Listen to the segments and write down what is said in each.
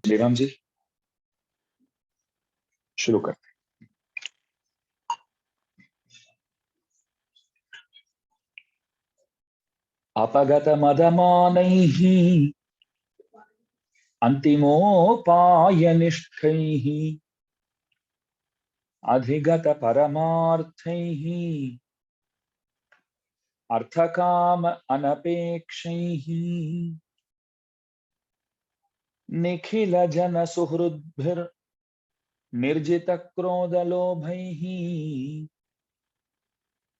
श्री राम जी, शुरू करते हैं। अपगत मदमानैः अन्तिमोपाय निष्ठैः अधिगत परमार्थैः अर्थकाम अनपेक्षैः निखिल जन सुहृद्भिर् निर्जित क्रोधलोभैः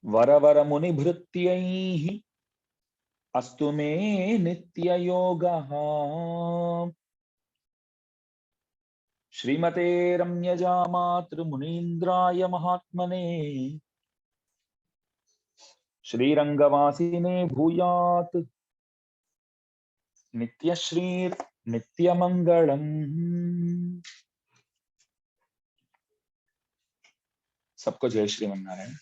वरवर मुनिभृत्यैः अस्तु मे नित्ययोगः। श्रीमते रम्यजा मातृमुनीन्द्राय महात्मने श्रीरंगवासिने भूयात् नित्यश्रीर् नित्यमंगलम्। सबको जय श्रीमन्नारायण।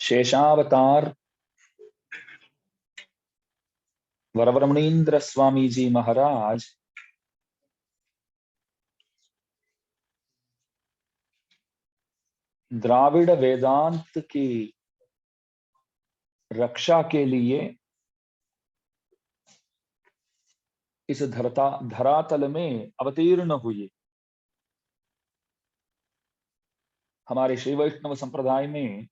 शेषावतार वरवरमुनीन्द्र स्वामी जी महाराज द्राविड़ वेदांत की रक्षा के लिए इस धरातल में अवतीर्ण हुए। हमारे श्री वैष्णव संप्रदाय में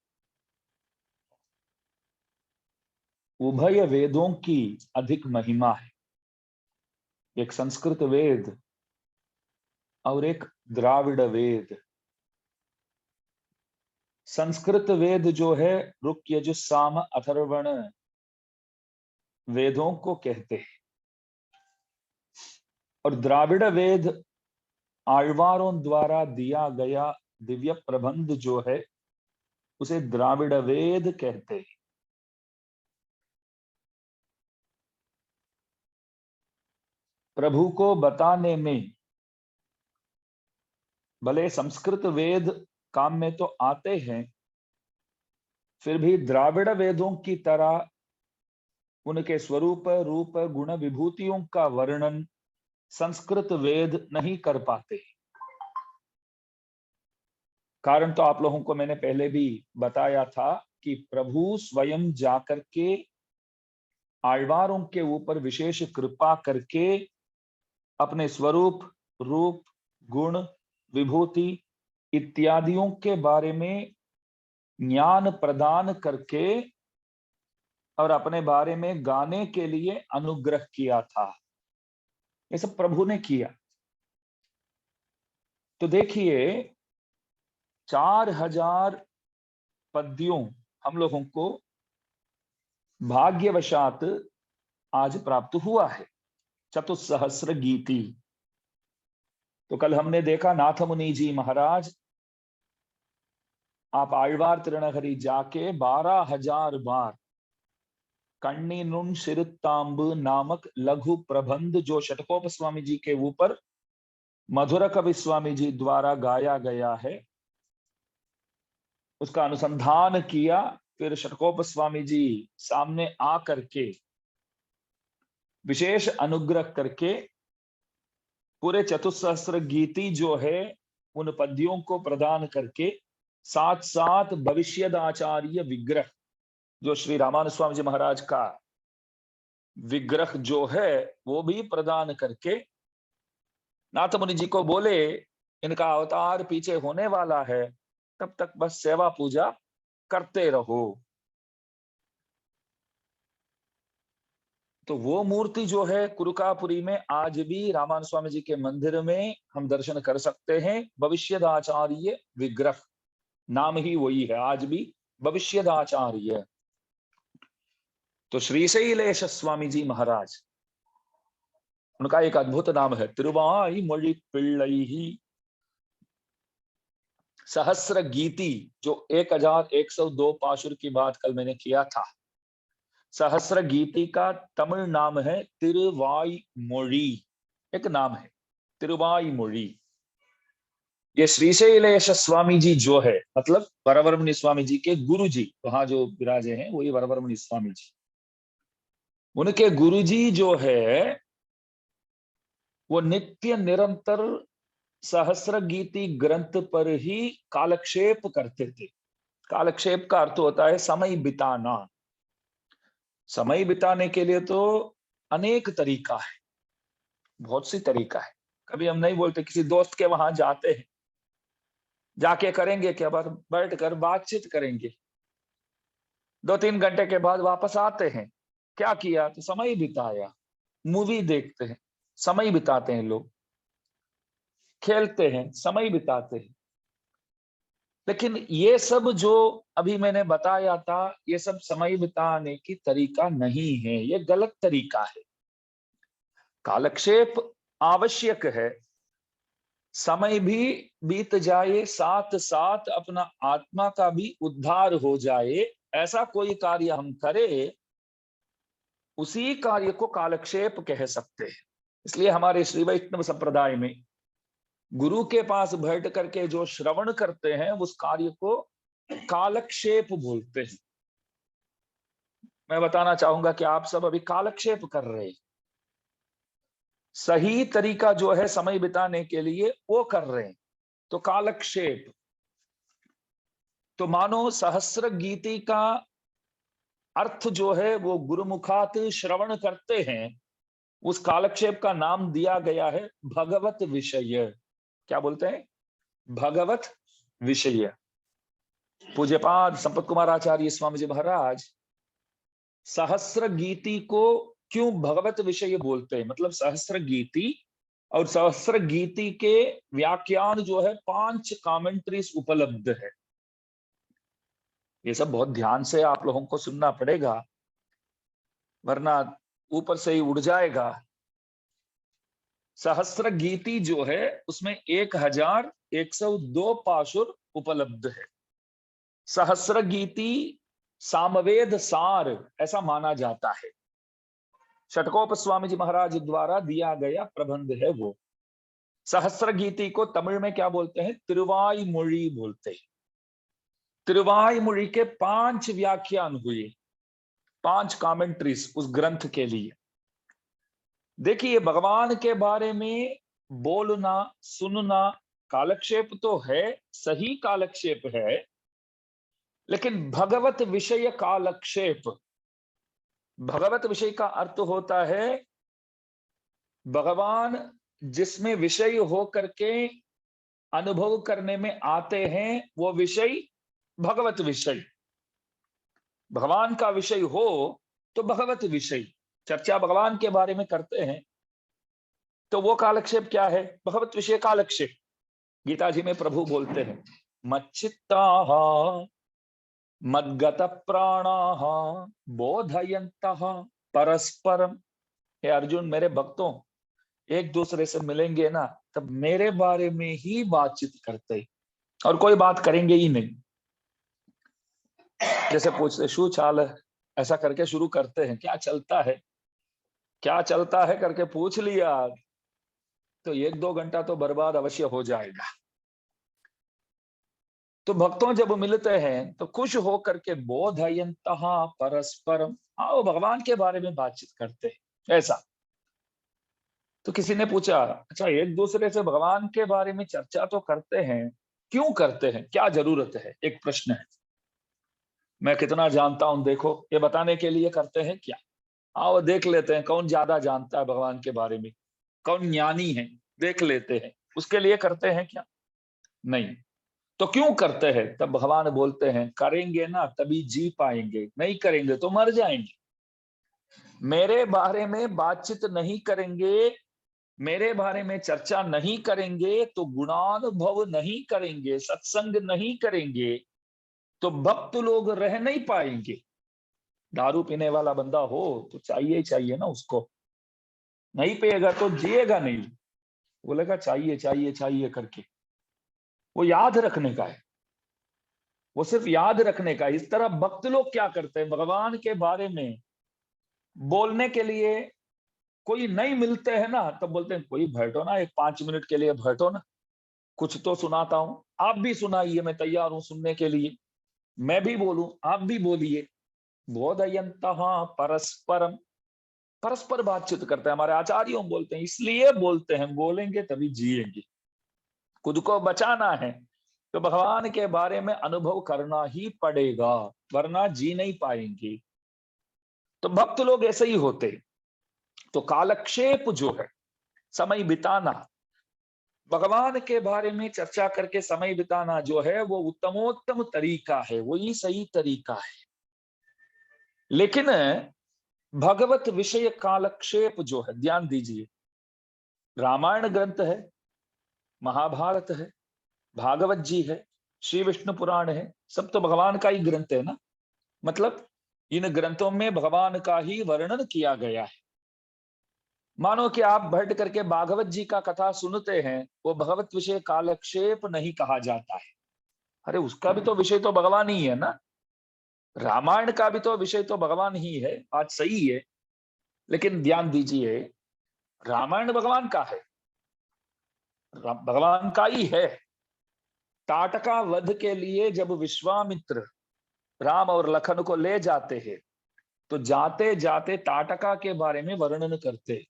उभय वेदों की अधिक महिमा है, एक संस्कृत वेद और एक द्राविड़ वेद। संस्कृत वेद जो है ऋक यजुः साम अथर्वण वेदों को कहते हैं, और द्राविड़ वेद आழ்वारों द्वारा दिया गया दिव्य प्रबंध जो है उसे द्राविड़ वेद कहते हैं। प्रभु को बताने में भले संस्कृत वेद काम में तो आते हैं, फिर भी द्राविड़ वेदों की तरह उनके स्वरूप रूप गुण विभूतियों का वर्णन संस्कृत वेद नहीं कर पाते। कारण तो आप लोगों को मैंने पहले भी बताया था कि प्रभु स्वयं जाकर के आழ்वारों के ऊपर विशेष कृपा करके अपने स्वरूप रूप गुण विभूति इत्यादियों के बारे में ज्ञान प्रदान करके और अपने बारे में गाने के लिए अनुग्रह किया था। ये सब प्रभु ने किया। तो देखिए 4000 पद्यों हम लोगों को भाग्यवशात आज प्राप्त हुआ है, चतुस्सहस्र गीति। तो कल हमने देखा नाथ मुनि जी महाराज आप आழ்वार तिरुनगरी जाके 12,000 बार कण्णी नुन सिरुत्तांब नामक लघु प्रबंध जो षटकोप स्वामी जी के ऊपर मधुर कवि स्वामी जी द्वारा गाया गया है उसका अनुसंधान किया। फिर षटकोप स्वामी जी सामने आ करके विशेष अनुग्रह करके पूरे चतुस्सहस्र गीति जो है उन पद्यों को प्रदान करके साथ साथ भविष्यदाचार्य विग्रह जो श्री रामानुज स्वामी जी महाराज का विग्रह जो है वो भी प्रदान करके नाथ मुनि जी को बोले इनका अवतार पीछे होने वाला है, तब तक बस सेवा पूजा करते रहो। तो वो मूर्ति जो है कुरुकापुरी में आज भी रामानुज स्वामी जी के मंदिर में हम दर्शन कर सकते हैं। भविष्यदाचार्य विग्रह नाम ही वही है, आज भी भविष्यदाचार्य। तो श्रीशैलेश स्वामी जी महाराज उनका एक अद्भुत नाम है तिरुवाई मोळि पिल्लई सहस्र गीति, जो 1102 पाशुर की बात कल मैंने किया था। सहस्र गीति का तमिल नाम है तिरुवाई मोळि, एक नाम है तिरुवाई मोळि। ये श्रीशैलेश स्वामी जी जो है मतलब वरवरमुनि स्वामी जी के गुरु जी वहां जो विराजे हैं वही वरवरमुनि स्वामी जी। उनके गुरुजी जो है वो नित्य निरंतर सहस्र गीति ग्रंथ पर ही कालक्षेप करते थे। कालक्षेप का अर्थ होता है समय बिताना। समय बिताने के लिए तो अनेक तरीका है, बहुत सी तरीका है। कभी हम नहीं बोलते, किसी दोस्त के वहां जाते हैं, जाके करेंगे क्या, बार बैठ कर बातचीत करेंगे, 2-3 घंटे के बाद वापस आते हैं। क्या किया, तो समय बिताया। मूवी देखते हैं, समय बिताते हैं लोग, खेलते हैं, समय बिताते हैं। लेकिन ये सब जो अभी मैंने बताया था, ये सब समय बिताने की तरीका नहीं है, ये गलत तरीका है। कालक्षेप आवश्यक है, समय भी बीत जाए, साथ साथ अपना आत्मा का भी उद्धार हो जाए, ऐसा कोई कार्य हम करें, उसी कार्य को कालक्षेप कह सकते हैं। इसलिए हमारे श्री वैष्णव संप्रदाय में गुरु के पास बैठ करके जो श्रवण करते हैं, उस कार्य को कालक्षेप बोलते हैं। मैं बताना चाहूंगा कि आप सब अभी कालक्षेप कर रहे हैं, सही तरीका जो है समय बिताने के लिए वो कर रहे हैं, तो कालक्षेप। तो मानो सहस्र गीति का अर्थ जो है वो गुरुमुखात श्रवण करते हैं, उस कालक्षेप का नाम दिया गया है भगवत विषय। क्या बोलते हैं, भगवत विषय। पूज्यपाद संपत कुमार आचार्य स्वामी जी महाराज सहस्र गीति को क्यों भगवत विषय बोलते हैं, मतलब सहस्र गीति और सहस्र गीति के व्याख्यान जो है 5 कमेंट्रीज उपलब्ध है। ये सब बहुत ध्यान से आप लोगों को सुनना पड़ेगा, वरना ऊपर से ही उड़ जाएगा। सहस्र गीति जो है उसमें 1102 पाशुर उपलब्ध है। सहस्र गीति सामवेद सार ऐसा माना जाता है, षटकोप स्वामी जी महाराज द्वारा दिया गया प्रबंध है वो। सहस्र गीति को तमिल में क्या बोलते हैं, तिरुवाईमொழி बोलते हैं। तिरुवाईमொழி के 5 व्याख्यान हुए, 5 कमेंट्रीज उस ग्रंथ के लिए। देखिए, भगवान के बारे में बोलना सुनना कालक्षेप तो है, सही कालक्षेप है, लेकिन भगवत विषय कालक्षेप, भगवत विषय का अर्थ होता है भगवान जिसमें विषय हो करके अनुभव करने में आते हैं, वो विषय भगवत विषय। भगवान का विषय हो तो भगवत विषय, चर्चा भगवान के बारे में करते हैं, तो वो कालक्षेप क्या है, भगवत विषय कालक्षेप। गीता जी में प्रभु बोलते हैं मच्चित्ताः मद्गत प्राणाः बोधयन्तः परस्परम। हे अर्जुन, मेरे भक्तों, एक दूसरे से मिलेंगे ना तब मेरे बारे में ही बातचीत करते, और कोई बात करेंगे ही नहीं। जैसे पूछते शू चाल है, ऐसा करके शुरू करते हैं, क्या चलता है, क्या चलता है करके पूछ लिया तो 1-2 घंटा तो बर्बाद अवश्य हो जाएगा। तो भक्तों जब मिलते हैं तो खुश होकर के बोधयन्तः परस्परम, आओ भगवान के बारे में बातचीत करते हैं, ऐसा। तो किसी ने पूछा, अच्छा एक दूसरे से भगवान के बारे में चर्चा तो करते हैं, क्यों करते हैं, क्या जरूरत है, एक प्रश्न है। मैं कितना जानता हूं देखो, ये बताने के लिए करते हैं क्या। आओ देख लेते हैं कौन ज्यादा जानता है भगवान के बारे में, कौन ज्ञानी है, देख लेते हैं, उसके लिए करते हैं क्या, नहीं। तो क्यों करते हैं, तब भगवान बोलते हैं करेंगे ना तभी जी पाएंगे, नहीं करेंगे तो मर जाएंगे। मेरे बारे में बातचीत नहीं करेंगे, मेरे बारे में चर्चा नहीं करेंगे, तो गुणानुभव नहीं करेंगे, सत्संग नहीं करेंगे, तो भक्त लोग रह नहीं पाएंगे। दारू पीने वाला बंदा हो तो चाहिए ही चाहिए ना उसको, नहीं पिएगा तो जिएगा नहीं, बोलेगा चाहिए चाहिए चाहिए करके। वो याद रखने का है, वो सिर्फ याद रखने का। इस तरह भक्त लोग क्या करते हैं, भगवान के बारे में बोलने के लिए कोई नहीं मिलते हैं ना, तब बोलते हैं कोई बैठो ना, एक 5 मिनट के लिए बैठो ना, कुछ तो सुनाता हूं, आप भी सुनाइए, मैं तैयार हूं सुनने के लिए, मैं भी बोलूं आप भी बोलिए। बोधयन्तः परस्परम, परस्पर बातचीत करते हैं। हमारे आचार्यों बोलते हैं, इसलिए बोलते हैं, बोलेंगे तभी जिएंगे। खुद को बचाना है तो भगवान के बारे में अनुभव करना ही पड़ेगा, वरना जी नहीं पाएंगे। तो भक्त लोग ऐसे ही होते। तो कालक्षेप जो है, समय बिताना, भगवान के बारे में चर्चा करके समय बिताना जो है, वो उत्तमोत्तम तरीका है, वही सही तरीका है। लेकिन भगवत विषय कालक्षेप जो है, ध्यान दीजिए, रामायण ग्रंथ है, महाभारत है, भागवत जी है, श्री विष्णु पुराण है, सब तो भगवान का ही ग्रंथ है ना। मतलब इन ग्रंथों में भगवान का ही वर्णन किया गया है। मानो कि आप बैठ करके भागवत जी का कथा सुनते हैं, वो भगवत विषय कालक्षेप नहीं कहा जाता है। अरे उसका भी तो विषय तो भगवान ही है ना। रामायण का भी तो विषय तो भगवान ही है, बात सही है। लेकिन ध्यान दीजिए, रामायण भगवान का है, भगवान का ही है। ताटका वध के लिए जब विश्वामित्र राम और लखन को ले जाते हैं, तो जाते जाते ताटका के बारे में वर्णन करते।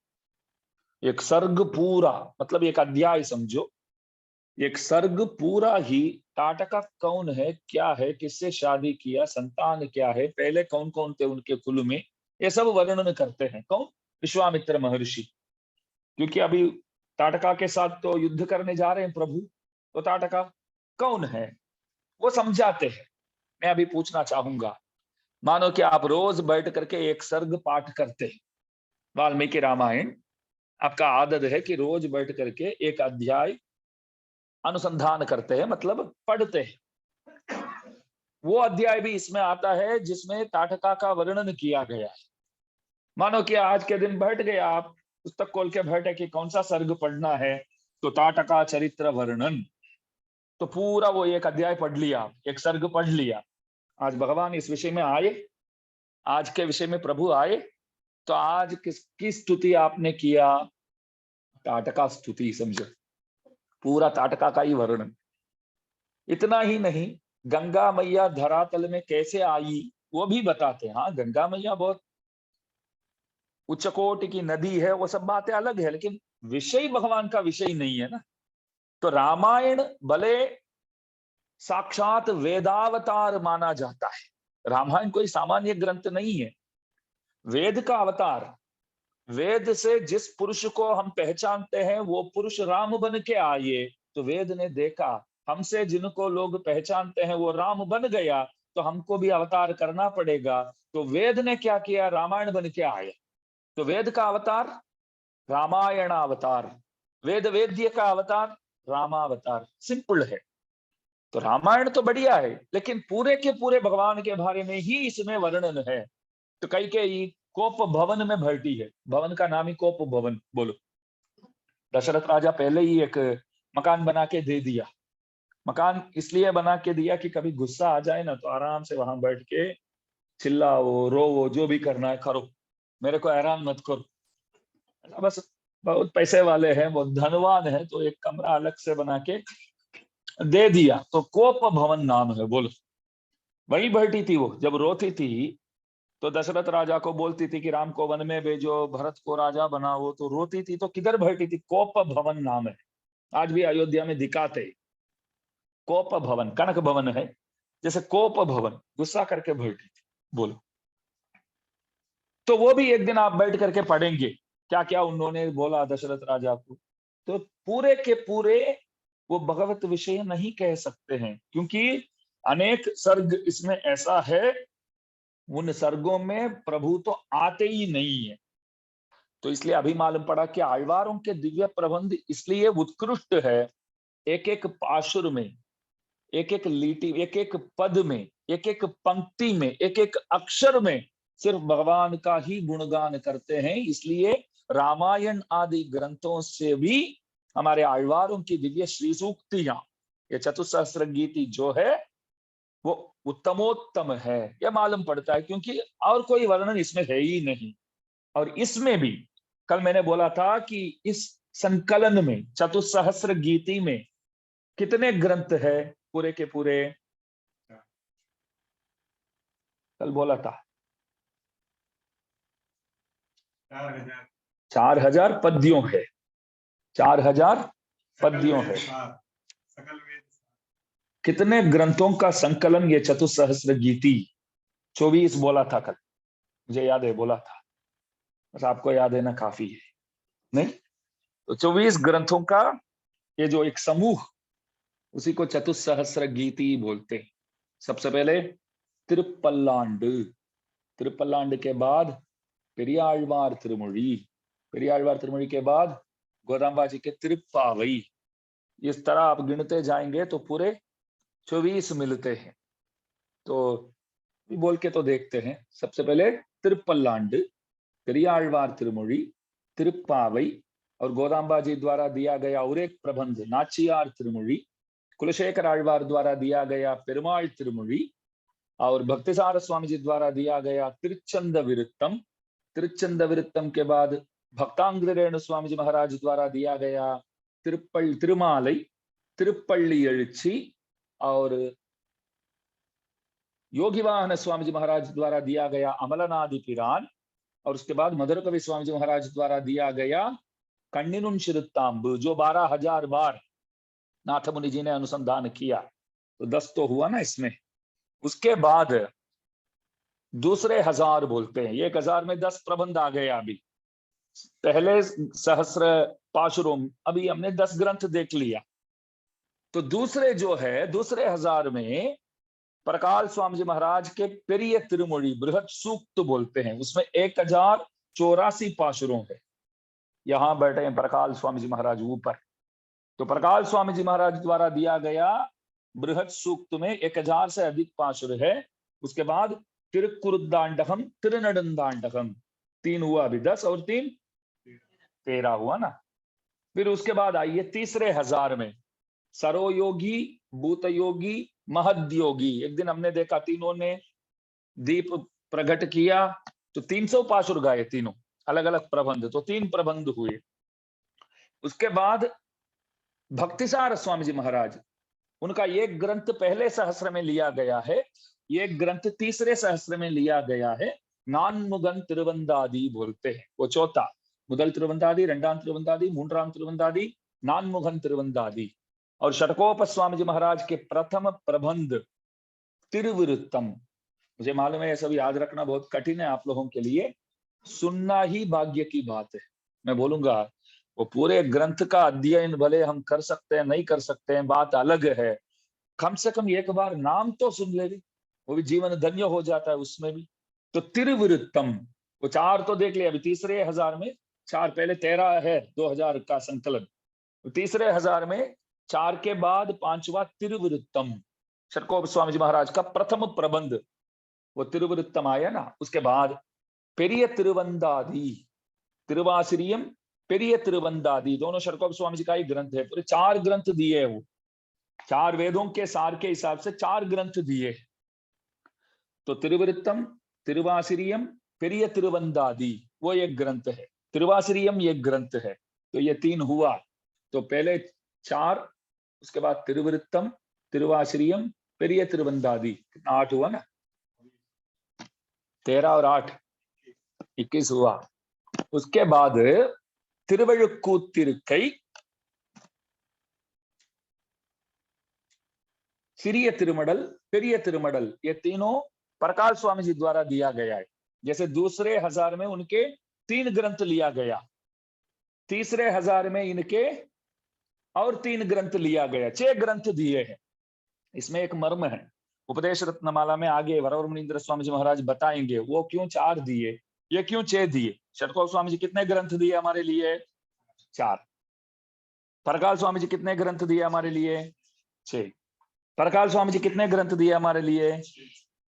एक सर्ग पूरा, मतलब एक अध्याय समझो, एक सर्ग पूरा ही ताटका कौन है, क्या है, किससे शादी किया, संतान क्या है, पहले कौन कौन थे उनके कुल में, ये सब वर्णन करते हैं। कौन? विश्वामित्र महर्षि। क्योंकि अभी ताटका के साथ तो युद्ध करने जा रहे हैं प्रभु, तो ताटका कौन है वो समझाते हैं। मैं अभी पूछना चाहूंगा, मानो कि आप रोज बैठ करके एक सर्ग पाठ करते हैं, वाल्मीकि रामायण, आपका आदत है कि रोज बैठ करके एक अध्याय अनुसंधान करते हैं, मतलब पढ़ते हैं। वो अध्याय भी इसमें आता है जिसमें ताटका का वर्णन किया गया है। मानो कि आज के दिन बैठ गए आप, पुस्तक खोल के बैठे कि कौन सा सर्ग पढ़ना है, तो ताटका चरित्र वर्णन, तो पूरा वो एक अध्याय पढ़ लिया, एक सर्ग पढ़ लिया। आज भगवान इस विषय में आए, आज के विषय में प्रभु आए, तो आज किसकी स्तुति आपने किया? ताटका स्तुति समझो, पूरा ताटका का ही वर्णन। इतना ही नहीं, गंगा मैया धरातल में कैसे आई वो भी बताते हैं। हाँ, गंगा मैया बहुत उच्च कोटि की नदी है, वो सब बातें अलग है, लेकिन विषय भगवान का विषय नहीं है ना। तो रामायण भले साक्षात वेदावतार माना जाता है, रामायण कोई सामान्य ग्रंथ नहीं है, वेद का अवतार। वेद से जिस पुरुष को हम पहचानते हैं वो पुरुष राम बन के आए, तो वेद ने देखा हमसे जिनको लोग पहचानते हैं वो राम बन गया, तो हमको भी अवतार करना पड़ेगा। तो वेद ने क्या किया? रामायण बन के आया। तो वेद का अवतार रामायण अवतार, वेद वेद्य का अवतार रामावतार, सिंपल है। तो रामायण तो बढ़िया है, लेकिन पूरे के पूरे भगवान के बारे में ही इसमें वर्णन है। तो कई के कोप भवन में भर्ती है, भवन का नाम ही कोप भवन। बोलो, दशरथ राजा पहले ही एक मकान बना के दे दिया। मकान इसलिए बना के दिया कि कभी गुस्सा आ जाए ना, तो आराम से वहां बैठ के चिल्लाओ, रोवो, जो भी करना है करो, मेरे को हैरान मत करो। बस बहुत पैसे वाले हैं, बहुत धनवान है, तो एक कमरा अलग से बना के दे दिया, तो कोप भवन नाम है। बोलो, वही बैठी थी वो, जब रोती थी तो दशरथ राजा को बोलती थी कि राम को वन में भेजो, भरत को राजा बनाओ, तो रोती थी, तो किधर बैठी थी? कोप भवन नाम है। आज भी अयोध्या में दिखाते, कोप भवन, कनक भवन है, जैसे कोप भवन, गुस्सा करके बैठी थी। बोलो, तो वो भी एक दिन आप बैठ करके पढ़ेंगे क्या क्या उन्होंने बोला दशरथ राजा को। तो पूरे के पूरे वो भगवत विषय नहीं कह सकते हैं, क्योंकि अनेक सर्ग इसमें ऐसा है, उन सर्गों में प्रभु तो आते ही नहीं है। तो इसलिए अभी मालूम पड़ा कि आழ்वारों के दिव्य प्रबंध इसलिए उत्कृष्ट है। एक एक पाशुर में, एक एक लीटी, एक एक पद में, एक एक पंक्ति में, एक एक अक्षर में सिर्फ भगवान का ही गुणगान करते हैं। इसलिए रामायण आदि ग्रंथों से भी हमारे आழ்वारों की दिव्य श्री सूक्तियां, ये चतुसहस्र गीति जो है वो उत्तमोत्तम है, यह मालूम पड़ता है, क्योंकि और कोई वर्णन इसमें है ही नहीं। और इसमें भी कल मैंने बोला था कि इस संकलन में, चतुसहस्र गीति में कितने ग्रंथ है पूरे के पूरे? कल बोला था 4000 पद्यों है, 4000 पद्यों है। कितने ग्रंथों का संकलन ये चतुस्सहस्र गीति? 24 बोला था कल, मुझे याद है, बोला था, बस आपको याद है ना, काफी है नहीं? तो 24 ग्रंथों का ये जो एक समूह, उसी को चतुस्सहस्र गीति बोलते हैं। सबसे पहले तिरुपल्लांड, तिरुपल्लांड के बाद पेरियाழ்वार तिरुमொழி, पेरियाழ்वार तिरुमொழி के बाद गोदाम्बा जी के तिरुप्पावई। इस तरह आप गिनते जाएंगे तो पूरे 24 मिलते हैं। तो बोल के तो देखते हैं। सबसे पहले तिरुपल्लांड, पेरियाழ்वार तिरुमொழி, तिरुप्पावई और गोदाम्बा जी द्वारा दिया गया और एक प्रबंध नाचियार तिरुमொழி, कुलशेखर आழ்वार द्वारा दिया गया पेरुमाள் तिरुमொழி और भक्तिसार स्वामी जी द्वारा दिया गया तिरुचंद विरुत्तम। तिरुचंद विरुत्तम के बाद भक्तांग्र रेणु स्वामी जी महाराज द्वारा दिया गया तिरुमालई, तिरुपल्ली எழுச்சி और योगी वाहन स्वामी जी महाराज द्वारा दिया गया अमलनादि पिरान और उसके बाद मधुर कवि स्वामी जी महाराज द्वारा दिया गया कण्णिनुन शिरुत्तांबु, जो 12,000 बार नाथ मुनि जी ने अनुसंधान किया। तो 10 तो हुआ ना इसमें। उसके बाद दूसरे 1000 बोलते हैं। 1000 में 10 प्रबंध आ गए। अभी पहले सहस्र पाशुरों, अभी हमने 10 ग्रंथ देख लिया। तो दूसरे जो है, दूसरे 1000 में प्रकाल स्वामी जी महाराज के पेरिय तिरुमொழி बृहत सूक्त बोलते हैं। उसमें 1084 पाशुरों है। यहां बैठे हैं प्रकाल स्वामी जी महाराज ऊपर। तो प्रकाल स्वामी जी महाराज द्वारा दिया गया बृहत सूक्त में 1000 से अधिक पाशुर है। उसके बाद तिरुकुरुदांडकम, तिरुनडंदांडकम, 3 हुआ अभी, 10 और 3 13 हुआ ना। फिर उसके बाद आइए तीसरे 1000 में सरोयोगी, भूतयोगी, महद्योगी। एक दिन हमने देखा तीनों ने दीप प्रकट किया तो 300 पाशुर गाए, तीनों अलग अलग प्रबंध, तो 3 प्रबंध हुए। उसके बाद भक्तिसार स्वामी जी महाराज, उनका एक ग्रंथ पहले सहस्र में लिया गया है, एक ग्रंथ तीसरे सहस्र में लिया गया है। नानमुगन तिरुवंदादी बोलते हैं, वो चौथा। முதல் திருவந்தாதி, இரண்டாம் திருவந்தாதி, மூன்றாம் திருவந்தாதி, नानमुगन तिरुवंदादी। और षटकोप स्वामी जी महाराज के प्रथम प्रबंध तिरुविरुत्तम। मुझे मालूम है ये सब याद रखना बहुत कठिन है आप लोगों के लिए, सुनना ही भाग्य की बात है। मैं बोलूंगा वो पूरे ग्रंथ का अध्ययन भले हम कर सकते हैं, नहीं कर सकते हैं, बात अलग है। कम से कम एक बार नाम तो सुन ले, वो भी जीवन धन्य हो जाता है उसमें भी। तो तिरुविरुत्तम, वो 4 तो देख लिया। अभी तीसरे 1000 में 4, पहले 13 है 2000 का संकलन। तो तीसरे 1000 में 4 के बाद 5वां तिरुविरुत्तम, षटकोप स्वामी जी महाराज का प्रथम प्रबंध, वो तिरुविरुत्तम आया ना। उसके बाद पेरिय तिरुवंदादी, तिरुवासिरियम, पेरिय तिरुवंदादी, दोनों षटकोप स्वामी जी का ही ग्रंथ है। पूरे 4 ग्रंथ दिए, वो 4 वेदों के सार के हिसाब से 4 ग्रंथ दिए। तो तिरुविरुत्तम, तिरुवासिरियम, पेरिय तिरुवंदादी वो एक ग्रंथ है, तिरुवासिरियम एक ग्रंथ है। तो ये 3 हुआ। तो पहले 4, उसके बाद तिरुविरुत्तम, तिरुवासिरियम, पेरिय तिरुवंदादी, 8 हुआ ना। 13 और 8 21 हुआ। उसके बाद तिरुवழுக்கூத்திருக்கை, सिरिय तिरुमडल, पेरिय तिरुमडल, ये तीनों प्रकाल स्वामी जी द्वारा दिया गया है। जैसे दूसरे 1000 में उनके 3 ग्रंथ लिया गया, तीसरे 1000 में इनके और 3 ग्रंथ लिया गया, 6 ग्रंथ दिए हैं। इसमें एक मर्म है, उपदेश रत्नमाला में आगे वरवर मुनींद्र स्वामी जी महाराज बताएंगे वो क्यों 4 दिए, ये क्यों 6 दिए। षटकोप स्वामी जी कितने ग्रंथ दिए हमारे लिए? 4। प्रकाल स्वामी जी कितने ग्रंथ दिए हमारे लिए? 6। प्रकाल स्वामी जी कितने ग्रंथ दिए हमारे लिए?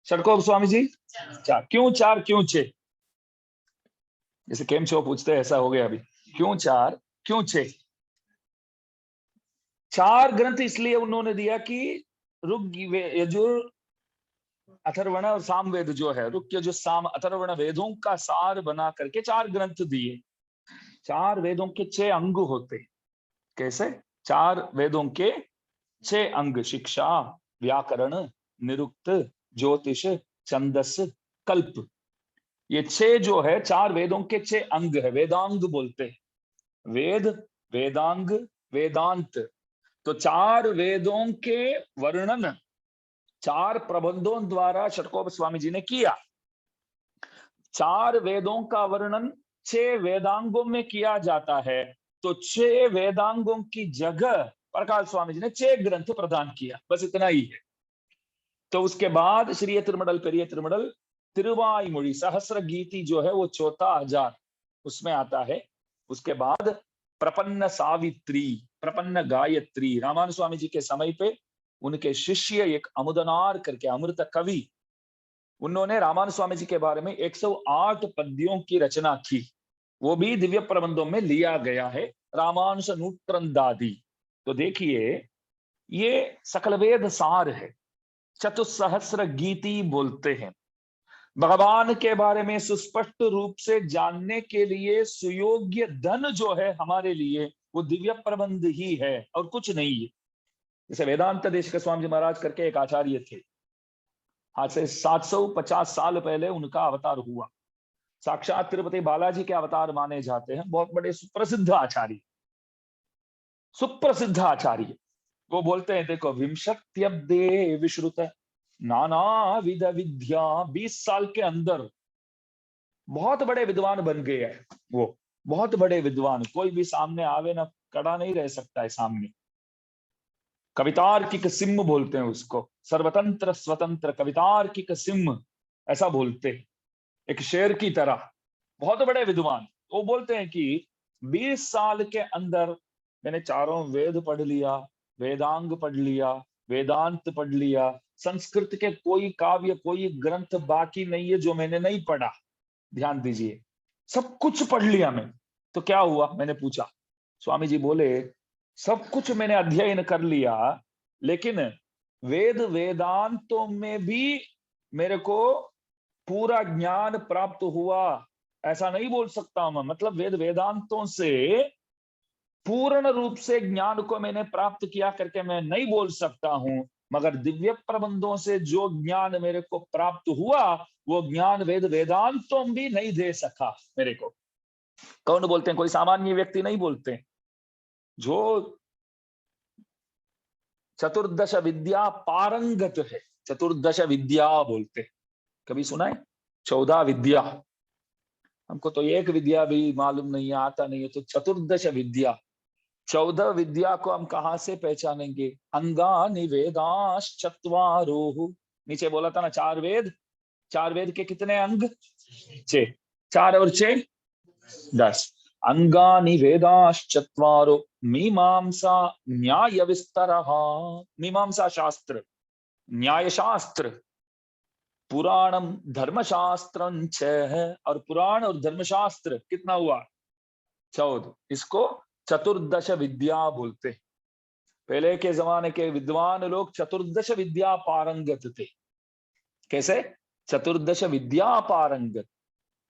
षटकोप स्वामी जी 4। क्यों 4, क्यों 6? जैसे केम छो पूछते हैं, ऐसा हो गया अभी। क्यों 4, क्यों 6? 4 ग्रंथ इसलिए उन्होंने दिया कि ऋग, यजुर, अथर्वण और सामवेद जो है, ऋग, यजुर, साम, अथर्वण वेदों का सार बना करके 4 ग्रंथ दिए। 4 वेदों के 6 अंग होते। कैसे? 4 वेदों के 6 अंग, शिक्षा, व्याकरण, निरुक्त, ज्योतिष, छंदस, कल्प। ये 6 जो है 4 वेदों के 6 अंग है, वेदांग बोलते हैं। वेद, वेदांग, वेदांत। तो 4 वेदों के वर्णन 4 प्रबंधों द्वारा षटकोप स्वामी जी ने किया। 4 वेदों का वर्णन 6 वेदांगों में किया जाता है, तो 6 वेदांगों की जगह प्रकाश स्वामी जी ने 6 ग्रंथ प्रदान किया, बस इतना ही है। तो उसके बाद श्री तिरुमडल पेरिय तिरुमडल तिरुवाईमொழி सहस्र गीति जो है वो 4000 उसमें आता है। उसके बाद प्रपन्न सावित्री, प्रपन्न गायत्री, रामानुज स्वामी जी के समय पे उनके शिष्य एक अमुदनार करके अमृत कवि, उन्होंने रामानुज स्वामी जी के बारे में 108 पद्यों की रचना की, वो भी दिव्य प्रबंधों में लिया गया है, रामानुज नूत्रंदादि। तो देखिए ये सकल वेद सार है, चतुसहस्र गीति बोलते हैं। भगवान के बारे में सुस्पष्ट रूप से जानने के लिए सुयोग्य धन जो है हमारे लिए वो दिव्य प्रबंध ही है और कुछ नहीं है। जैसे वेदांत देश के स्वामी जी महाराज करके एक आचार्य थे, आज से 750 साल पहले उनका अवतार हुआ, साक्षात तिरुपति बालाजी के अवतार माने जाते हैं, बहुत बड़े सुप्रसिद्ध आचार्य, सुप्रसिद्ध आचार्य। वो बोलते हैं देखो, विंशत्यब्दे विश्रुत नाना विध विद्या, 20 साल के अंदर बहुत बड़े विद्वान बन गए हैं वो, बहुत बड़े विद्वान, कोई भी सामने आवे ना खड़ा नहीं रह सकता है सामने। कवितार्किक सिम बोलते हैं उसको, सर्वतंत्र स्वतंत्र कवितार्किक सिम ऐसा बोलते हैं, एक शेर की तरह, बहुत बड़े विद्वान। वो बोलते हैं कि 20 साल के अंदर मैंने चारों वेद पढ़ लिया, वेदांग पढ़ लिया, वेदांत पढ़ लिया, संस्कृत के कोई काव्य कोई ग्रंथ बाकी नहीं है जो मैंने नहीं पढ़ा। ध्यान दीजिए, सब कुछ पढ़ लिया मैं। तो क्या हुआ, मैंने पूछा, स्वामी जी बोले सब कुछ मैंने अध्ययन कर लिया, लेकिन वेद वेदांतों में भी मेरे को पूरा ज्ञान प्राप्त हुआ ऐसा नहीं बोल सकता मैं। मतलब वेद वेदांतों से पूर्ण रूप से ज्ञान को मैंने प्राप्त किया करके मैं नहीं बोल सकता हूं, मगर दिव्य प्रबंधों से जो ज्ञान मेरे को प्राप्त हुआ वो ज्ञान वेद वेदांतों भी नहीं दे सका मेरे को। कौन बोलते हैं, कोई सामान्य व्यक्ति नहीं बोलते, जो चतुर्दश विद्या पारंगत है, चतुर्दश विद्या बोलते। कभी सुना है 14 विद्या? हमको तो एक विद्या भी मालूम नहीं है, आता नहीं है, तो चतुर्दश विद्या, 14 विद्या को हम कहां से पहचानेंगे? अंगानि वेदाश्चत्वारो, नीचे बोला था ना 4 वेद, 4 वेद के कितने अंग? 6, 4 और 6 10। अंगानि वेदाश्चत्वारो मीमांसा न्याय विस्तरः, मीमांसा शास्त्र, न्याय शास्त्र, पुराणम धर्मशास्त्र है, और पुराण और धर्मशास्त्र कितना हुआ? 14। इसको चतुर्दश विद्या बोलते। पहले के जमाने के विद्वान लोग चतुर्दश विद्या पारंगत थे। कैसे? चतुर्दश विद्या पारंगत।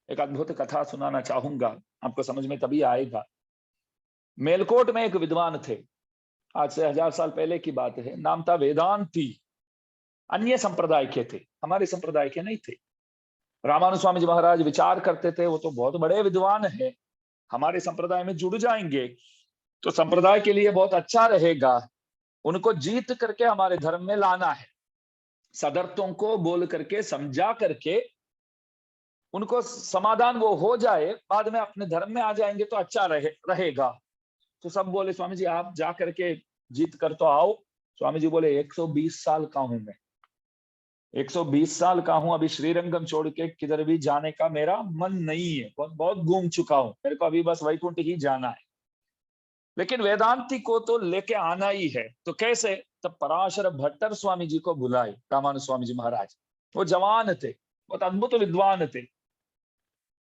एक अद्भुत कथा सुनाना चाहूंगा, आपको समझ में तभी आएगा। मेलकोट में एक विद्वान थे, आज से 1000 साल पहले की बात है, नाम था वेदांती। अन्य संप्रदाय के थे, हमारे संप्रदाय के नहीं थे। रामानुज स्वामी जी महाराज विचार करते थे वो तो बहुत बड़े विद्वान है, हमारे संप्रदाय में जुड़ जाएंगे तो संप्रदाय के लिए बहुत अच्छा रहेगा, उनको जीत करके हमारे धर्म में लाना है, सदर्थों को बोल करके समझा करके उनको समाधान वो हो जाए, बाद में अपने धर्म में आ जाएंगे तो अच्छा रहेगा। तो सब बोले स्वामी जी आप जा करके जीत कर तो आओ। स्वामी जी बोले 120 साल का हूं मैं, 120 साल का हूं, अभी श्रीरंगम छोड़ के किधर भी जाने का मेरा मन नहीं है, बहुत घूम चुका हूं, मेरे को अभी बस वैकुंठ ही जाना है। लेकिन वेदांती को तो लेके आना ही है, तो कैसे? तब पराशर भट्टर स्वामी जी को बुलाए रामानुज स्वामी जी महाराज, वो जवान थे, बहुत अद्भुत विद्वान थे।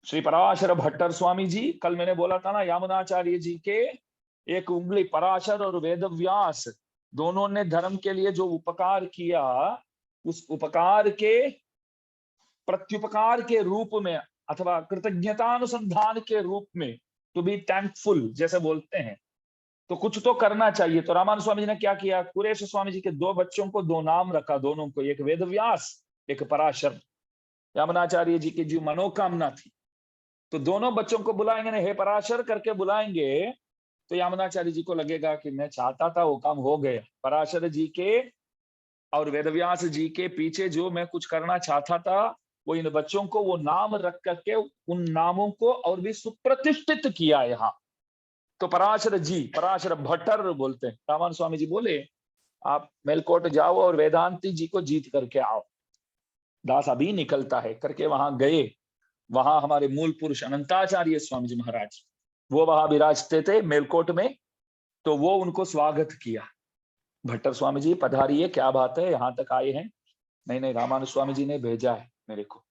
श्री पराशर भट्टर स्वामी जी, कल मैंने बोला था ना यामुनाचार्य जी के एक उंगली, पराशर और वेदव्यास दोनों ने धर्म के लिए जो उपकार किया, उस उपकार के प्रत्युपकार के रूप में अथवा कृतज्ञतानुसंधान के रूप में, टू बी थैंकफुल जैसे बोलते हैं, तो कुछ तो करना चाहिए। तो रामानुज स्वामी जी ने क्या किया, कुरेश स्वामी जी के 2 बच्चों को 2 नाम रखा, दोनों को, एक वेदव्यास एक पराशर। यामुनाचार्य जी की जो मनोकामना थी। तो दोनों बच्चों को बुलाएंगे ना, हे पराशर करके बुलाएंगे, तो यामुनाचार्य जी को लगेगा कि मैं चाहता था वो काम हो गया। पराशर जी के और वेदव्यास जी के पीछे जो मैं कुछ करना चाहता था, वो इन बच्चों को वो नाम रख करके उन नामों को और भी सुप्रतिष्ठित किया यहाँ। तो पराशर जी, पराशर भट्टर बोलते हैं। रामानंद स्वामी जी बोले आप मेलकोट जाओ और वेदांती जी को जीत करके आओ। दास अभी निकलता है करके वहां गए। वहां हमारे मूल पुरुष अनंताचार्य स्वामी जी महाराज वो वहां विराजते थे मेलकोट में। तो वो उनको स्वागत किया, भट्टर स्वामी जी पधारिए, क्या बात है यहाँ तक आए हैं। नहीं नहीं, रामानुज स्वामी जी ने भेजा है मेरे को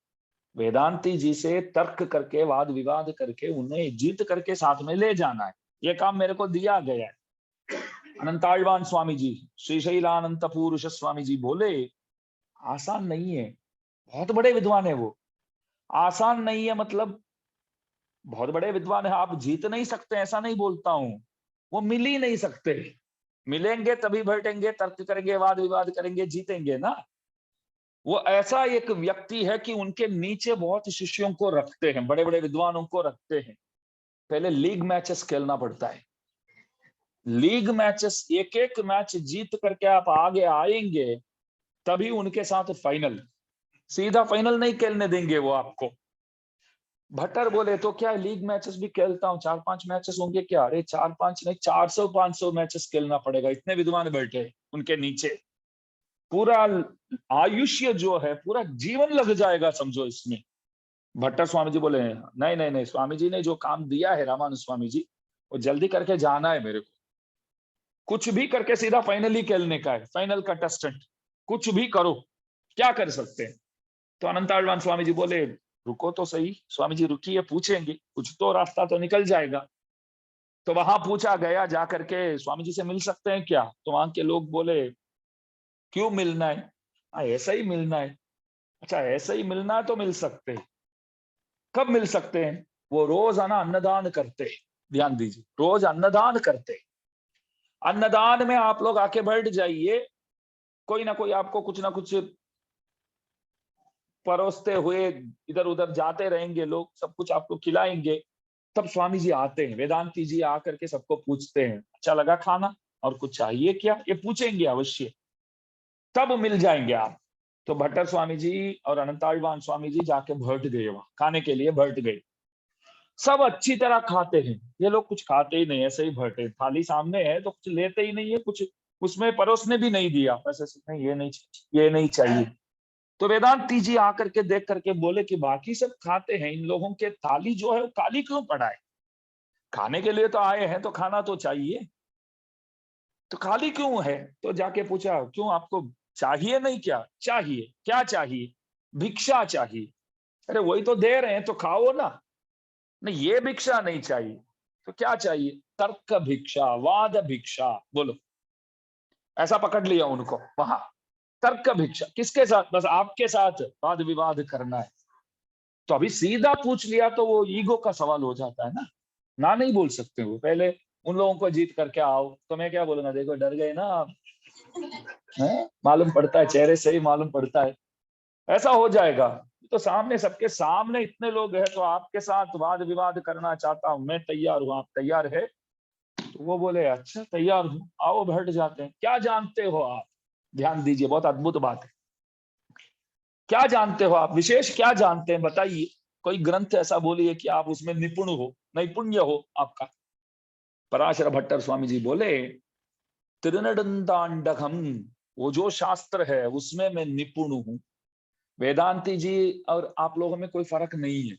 वेदांती जी से तर्क करके वाद विवाद करके उन्हें जीत करके साथ में ले जाना है, ये काम मेरे को दिया गया है। अनंताழ்वान स्वामी जी, श्रीशैलानंद पुरुष स्वामी जी बोले आसान नहीं है, बहुत बड़े विद्वान है वो। आसान नहीं है मतलब बहुत बड़े विद्वान है, आप जीत नहीं सकते ऐसा नहीं बोलता हूं, वो मिल ही नहीं सकते। मिलेंगे तभी बैठेंगे, तर्क करेंगे, वाद विवाद करेंगे, जीतेंगे ना। वो ऐसा एक व्यक्ति है कि उनके नीचे बहुत शिष्यों को रखते हैं, बड़े बड़े विद्वानों को रखते हैं। पहले लीग मैचेस खेलना पड़ता है, लीग मैचेस एक एक मैच जीत करके आप आगे आएंगे तभी उनके साथ फाइनल। सीधा फाइनल नहीं खेलने देंगे वो आपको। भट्टर बोले तो क्या लीग मैचेस भी खेलता हूँ, 4-5 मैचेस होंगे क्या? अरे 4-5 नहीं, 400-500 मैचेस खेलना पड़ेगा, इतने विद्वान बैठे उनके नीचे। पूरा आयुष्य जो है, पूरा जीवन लग जाएगा समझो इसमें। भट्टर स्वामी जी बोले नहीं नहीं नहीं, स्वामी जी ने जो काम दिया है रामानुज स्वामी जी, वो जल्दी करके जाना है मेरे को। कुछ भी करके सीधा फाइनल ही खेलने का है, फाइनल कंटेस्टेंट, कुछ भी करो, क्या कर सकते हैं। तो अनंताழ்वान स्वामी जी बोले रुको तो सही स्वामी जी, रुकिए, पूछेंगे, कुछ तो रास्ता तो निकल जाएगा। तो वहां पूछा गया जाकर के स्वामी जी से मिल सकते हैं क्या? तो वहां के लोग बोले क्यों मिलना है? ऐसा ही मिलना है। अच्छा ऐसा ही मिलना है तो मिल सकते हैं। कब मिल सकते हैं? वो रोजाना अन्नदान करते हैं, ध्यान दीजिए, रोज अन्नदान करते हैं। अन्नदान में आप लोग आके बैठ जाइए, कोई ना कोई आपको कुछ ना कुछ परोसते हुए इधर उधर जाते रहेंगे लोग, सब कुछ आपको खिलाएंगे। तब स्वामी जी आते हैं, वेदांती जी आकर के सबको पूछते हैं अच्छा लगा खाना और कुछ चाहिए क्या, ये पूछेंगे अवश्य, तब मिल जाएंगे आप। तो भट्टर स्वामी जी और अनंताழ்वान स्वामी जी जाके बैठ गए, वहां खाने के लिए बैठ गए। सब अच्छी तरह खाते हैं, ये लोग कुछ खाते ही नहीं, ऐसे ही बैठे, थाली सामने है तो कुछ लेते ही नहीं है, कुछ उसमें परोसने भी नहीं दिया, ऐसे नहीं ये नहीं, ये नहीं चाहिए। तो वेदांती जी आकर के देख करके बोले कि बाकी सब खाते हैं, इन लोगों के थाली जो है वो खाली क्यों पड़ा है? खाने के लिए तो आए हैं तो खाना तो चाहिए, तो खाली क्यों है? तो जाके पूछा क्यों आपको चाहिए नहीं? क्या चाहिए? क्या चाहिए? भिक्षा चाहिए। अरे वही तो दे रहे हैं तो खाओ ना। नहीं ये भिक्षा नहीं चाहिए, तो क्या चाहिए? तर्क भिक्षा, वाद भिक्षा, बोलो। ऐसा पकड़ लिया उनको वहां, तर्क भिक्षा किसके साथ? बस आपके साथ वाद विवाद करना है। तो अभी सीधा पूछ लिया तो वो ईगो का सवाल हो जाता है ना नहीं बोल सकते वो। पहले उन लोगों को जीत करके आओ, तो मैं क्या बोलूंगा, देखो डर गए ना आप, मालूम पड़ता है, चेहरे से ही मालूम पड़ता है, ऐसा हो जाएगा। तो सामने, सबके सामने इतने लोग हैं, तो आपके साथ वाद विवाद करना चाहता हूं, मैं तैयार हूं, आप तैयार है? तो वो बोले अच्छा तैयार हूं, आओ बैठ जाते हैं। क्या जानते हो आप? ध्यान दीजिए, बहुत अद्भुत बात है। क्या जानते हो आप? विशेष क्या जानते हैं बताइए? कोई ग्रंथ ऐसा बोलिए कि आप उसमें निपुण हो, नैपुण्य हो आपका। पराशर भट्टर स्वामी जी बोले त्रिनडंतांडकम, वो जो शास्त्र है उसमें मैं निपुण हूं। वेदांती जी और आप लोगों में कोई फर्क नहीं है।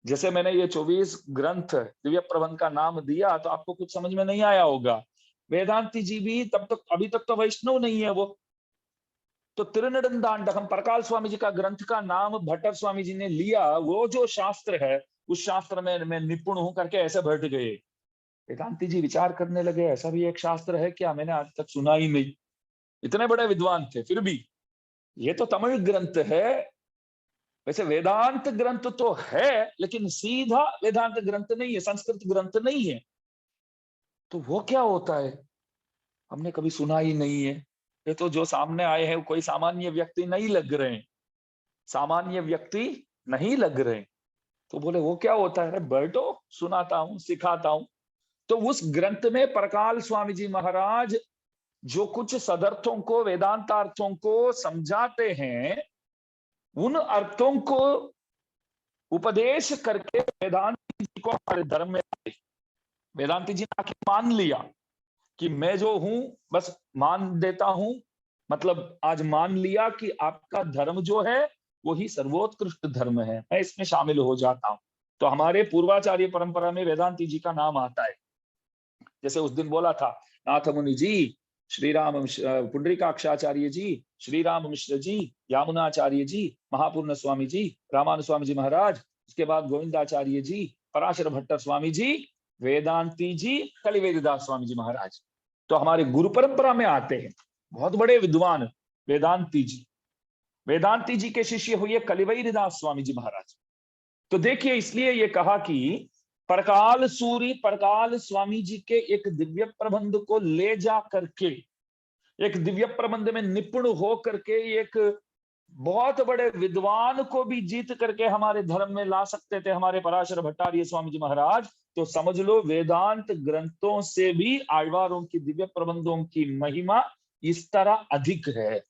जैसे मैंने ये 24 ग्रंथ दिव्य प्रबंध का नाम दिया तो आपको कुछ समझ में नहीं आया होगा। वेदांती जी भी तब तक, अभी तक तो वैष्णव नहीं है वो। तो त्रिनडंदांडकम परकाल स्वामी जी का ग्रंथ का नाम भट्टर स्वामी जी ने लिया, वो जो शास्त्र है उस शास्त्र में मैं निपुण हूं करके ऐसे बैठ गए। वेदांती जी विचार करने लगे ऐसा भी एक शास्त्र है क्या, मैंने आज तक सुना ही नहीं। इतने बड़े विद्वान थे फिर भी, ये तो तमिल ग्रंथ है, वैसे वेदांत ग्रंथ तो है लेकिन सीधा वेदांत ग्रंथ नहीं है, संस्कृत ग्रंथ नहीं है। तो वो क्या होता है, हमने कभी सुना ही नहीं है। ये तो जो सामने आए हैं कोई सामान्य व्यक्ति नहीं लग रहे हैं। सामान्य व्यक्ति नहीं लग रहे। तो बोले वो क्या होता है? बैठो, सुनाता हूं, सिखाता हूं। तो उस ग्रंथ में परकाल स्वामी जी महाराज जो कुछ सदर्थों को, वेदांतार्थों को समझाते हैं, उन अर्थों को उपदेश करके वेदांती जी को हमारे धर्म में, वेदांती जी ने आखिर मान लिया कि मैं जो हूं बस मान देता हूं, मतलब आज मान लिया कि आपका धर्म जो है वही सर्वोत्कृष्ट धर्म है, मैं इसमें शामिल हो जाता हूं। तो हमारे पूर्वाचार्य परंपरा में वेदांती जी का नाम आता है। जैसे उस दिन बोला था नाथ मुनि जी, श्री राम पुंडरीकाक्षाचार्य जी, श्री राम मिश्र जी, यामुनाचार्य जी, महापूर्ण स्वामी जी, रामानु स्वामी जी महाराज, उसके बाद गोविंदाचार्य जी, पराशर भट्टर स्वामी जी, वेदांती जी, कलिवेददास स्वामी जी महाराज। तो हमारे गुरु परंपरा में आते हैं बहुत बड़े विद्वान वेदांती जी। वेदांती जी के शिष्य हुए कलिवेददास स्वामी जी महाराज। तो देखिए, इसलिए ये कहा कि परकाल सूरी परकाल स्वामी जी के एक दिव्य प्रबंध को ले जा करके, एक दिव्य प्रबंध में निपुण हो करके एक बहुत बड़े विद्वान को भी जीत करके हमारे धर्म में ला सकते थे हमारे पराशर भट्टार्य स्वामी जी महाराज। तो समझ लो वेदांत ग्रंथों से भी आழ்वारों की दिव्य प्रबंधों की महिमा इस तरह अधिक है।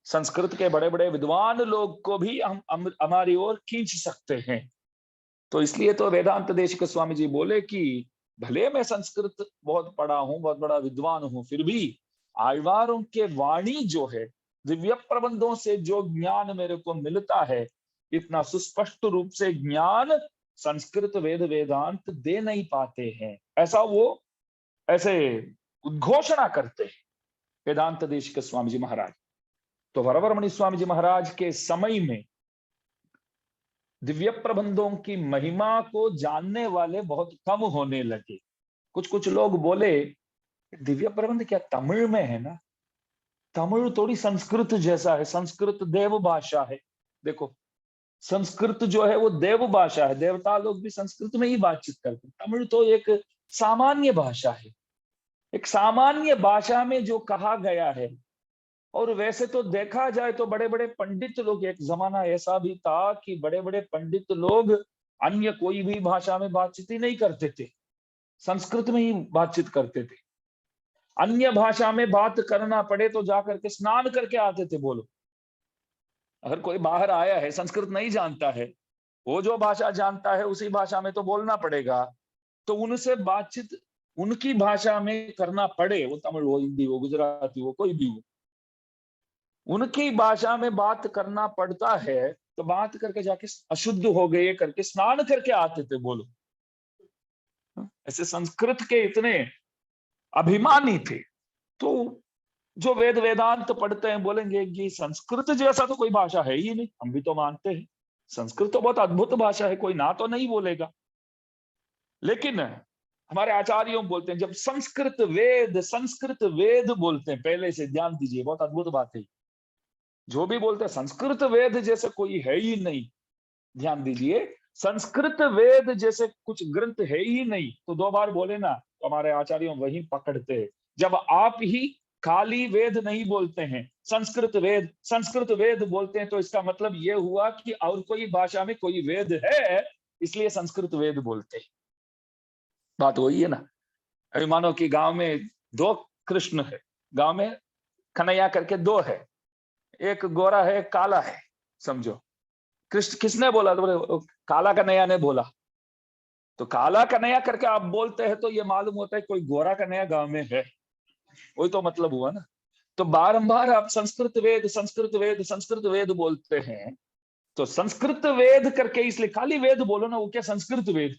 संस्कृत के बड़े बड़े विद्वान लोग को भी हम हमारी ओर खींच सकते हैं। तो इसलिए तो वेदांत देशिक स्वामी जी बोले कि भले मैं संस्कृत बहुत पढ़ा हूं, बहुत बड़ा विद्वान हूं, फिर भी आழ்वारों के वाणी जो है, दिव्य प्रबंधों से जो ज्ञान मेरे को मिलता है, इतना सुस्पष्ट रूप से ज्ञान संस्कृत वेद वेदांत दे नहीं पाते हैं। ऐसा वो ऐसे उद्घोषणा करते हैं वेदांत देशिक स्वामी जी महाराज। तो वरवरमणि स्वामी जी महाराज के समय में दिव्य प्रबंधों की महिमा को जानने वाले बहुत कम होने लगे। कुछ कुछ लोग बोले दिव्य प्रबंध क्या तमिल में है ना, तमिल थोड़ी संस्कृत जैसा है, संस्कृत देव भाषा है। देखो, संस्कृत जो है वो देव भाषा है, देवता लोग भी संस्कृत में ही बातचीत करते हैं। तमिल तो एक सामान्य भाषा है, एक सामान्य भाषा में जो कहा गया है। और वैसे तो देखा जाए तो बड़े बड़े पंडित लोग, एक जमाना ऐसा भी था कि बड़े बड़े पंडित लोग अन्य कोई भी भाषा में बातचीत ही नहीं करते थे, संस्कृत में ही बातचीत करते थे। अन्य भाषा में बात करना पड़े तो जाकर के स्नान करके आते थे। बोलो, अगर कोई बाहर आया है, संस्कृत नहीं जानता है, वो जो भाषा जानता है उसी भाषा में तो बोलना पड़ेगा। तो उनसे बातचीत उनकी भाषा में करना पड़े, वो तमिल हो, हिंदी हो, गुजराती हो, कोई भी हो, उनकी भाषा में बात करना पड़ता है। तो बात करके जाके अशुद्ध हो गए करके स्नान करके आते थे। बोलो, ऐसे संस्कृत के इतने अभिमानी थे। तो जो वेद वेदांत पढ़ते हैं बोलेंगे कि संस्कृत जैसा तो कोई भाषा है ही नहीं। हम भी तो मानते हैं संस्कृत तो बहुत अद्भुत भाषा है, कोई ना तो नहीं बोलेगा। लेकिन हमारे आचार्यों बोलते हैं जब संस्कृत वेद बोलते हैं, पहले से ध्यान दीजिए, बहुत अद्भुत बात है। जो भी बोलते हैं संस्कृत वेद जैसे कोई है ही नहीं, ध्यान दीजिए, संस्कृत वेद जैसे कुछ ग्रंथ है ही नहीं। तो दो बार बोले ना, तो हमारे आचार्यों वही पकड़ते हैं। जब आप ही खाली वेद नहीं बोलते हैं, संस्कृत वेद बोलते हैं, तो इसका मतलब यह हुआ कि और कोई भाषा में कोई वेद है, इसलिए संस्कृत वेद बोलते हैं। बात वही है ना। अभी मानो कि गांव में दो कृष्ण है, गांव में कन्हैया करके दो है, एक गोरा है, एक काला है, समझो। कृष्ण किसने बोला? तो बोले काला कन्हैया ने बोला। तो काला कन्हैया करके आप बोलते हैं तो ये मालूम होता है कोई गोरा कन्हैया गांव में है, वही तो मतलब हुआ ना। तो बारंबार आप संस्कृत वेद बोलते हैं। तो संस्कृत वेद करके इसलिए खाली वेद बोलो ना, वो क्या संस्कृत वेद।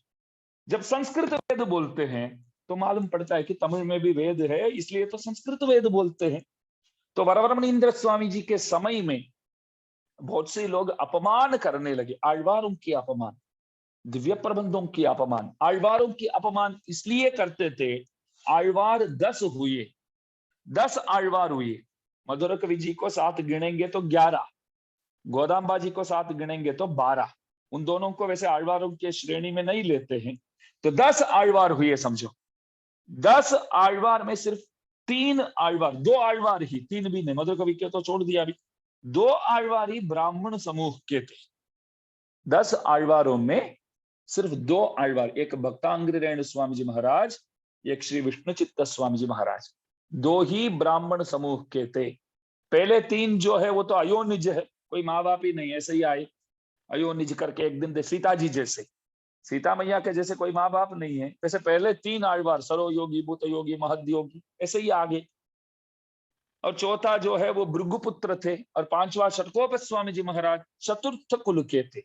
जब संस्कृत वेद बोलते हैं तो मालूम पड़ता है कि तमिल में भी वेद है, इसलिए तो संस्कृत वेद बोलते हैं। तो वरवरमणीन्द्र स्वामी जी के समय में बहुत से लोग अपमान करने लगे, आழ்वारों की अपमान, दिव्य प्रबंधों की अपमान। आழ்वारों की अपमान इसलिए करते थे, आழ்वार 10 हुए, 10 आழ்वार हुए। मधुर कवि जी को साथ गिनेंगे तो 11, गोदाम्बा जी को साथ गिनेंगे तो 12। उन दोनों को वैसे आழ்वारों के श्रेणी में नहीं लेते हैं। तो 10 आழ்वार हुए, समझो। 10 आழ்वार में सिर्फ 3 आழ்वार, 2 आழ்वार ही, 3 भी नहीं, मधुर कवि के तो छोड़ दिया अभी, 2 आழ்वारी ब्राह्मण समूह के थे। 10 आழ்वारों में सिर्फ 2 आழ்वार, एक भक्तांग्री रेणु स्वामी जी महाराज, एक श्री विष्णु चित्त स्वामी जी महाराज, 2 ही ब्राह्मण समूह के थे। पहले 3 जो है वो तो अयोनिज है, कोई माँ बाप ही नहीं, ऐसे ही आए अयोनिज करके एक दिन दे, सीता जी जैसे, सीता मैया के जैसे कोई माँ बाप नहीं है। वैसे पहले 3 आழ்वार, सरो योगी, भूत योगी, महद योगी, ऐसे ही आगे। और चौथा जो है वो भृगुपुत्र थे, और 5वां षटकोप स्वामी जी महाराज चतुर्थ कुल के थे,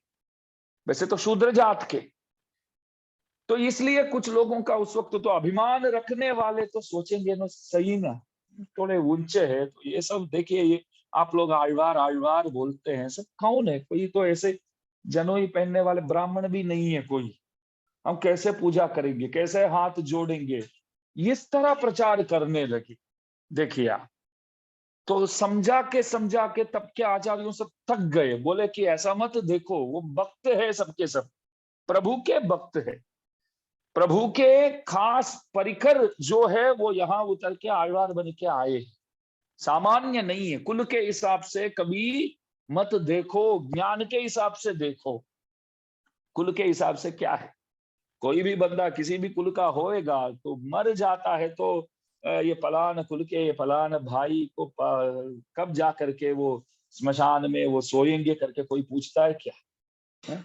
वैसे तो शूद्र जात के। तो इसलिए कुछ लोगों का उस वक्त तो अभिमान रखने वाले तो सोचेंगे ना, सही ना थोड़े ऊंचे है, तो ये सब देखिए, ये आप लोग आழ்वार आழ்वार बोलते हैं, सब कौन है? कोई तो ऐसे जनोई पहनने वाले ब्राह्मण भी नहीं है कोई। हम कैसे पूजा करेंगे, कैसे हाथ जोड़ेंगे, इस तरह प्रचार करने लगे। देखिए आप, तो समझा के तब के आचार्यों सब थक गए, बोले कि ऐसा मत देखो, वो भक्त है, सबके सब प्रभु के भक्त है, प्रभु के खास परिकर जो है वो यहाँ उतर के आழ்वार बन के आए, सामान्य नहीं है। कुल के हिसाब से कभी मत देखो, ज्ञान के हिसाब से देखो। कुल के हिसाब से क्या है, कोई भी बंदा किसी भी कुल का होएगा तो मर जाता है तो ये फलान कुल के, ये फलान भाई को कब जा करके वो स्मशान में वो सोएंगे करके कोई पूछता है क्या? है?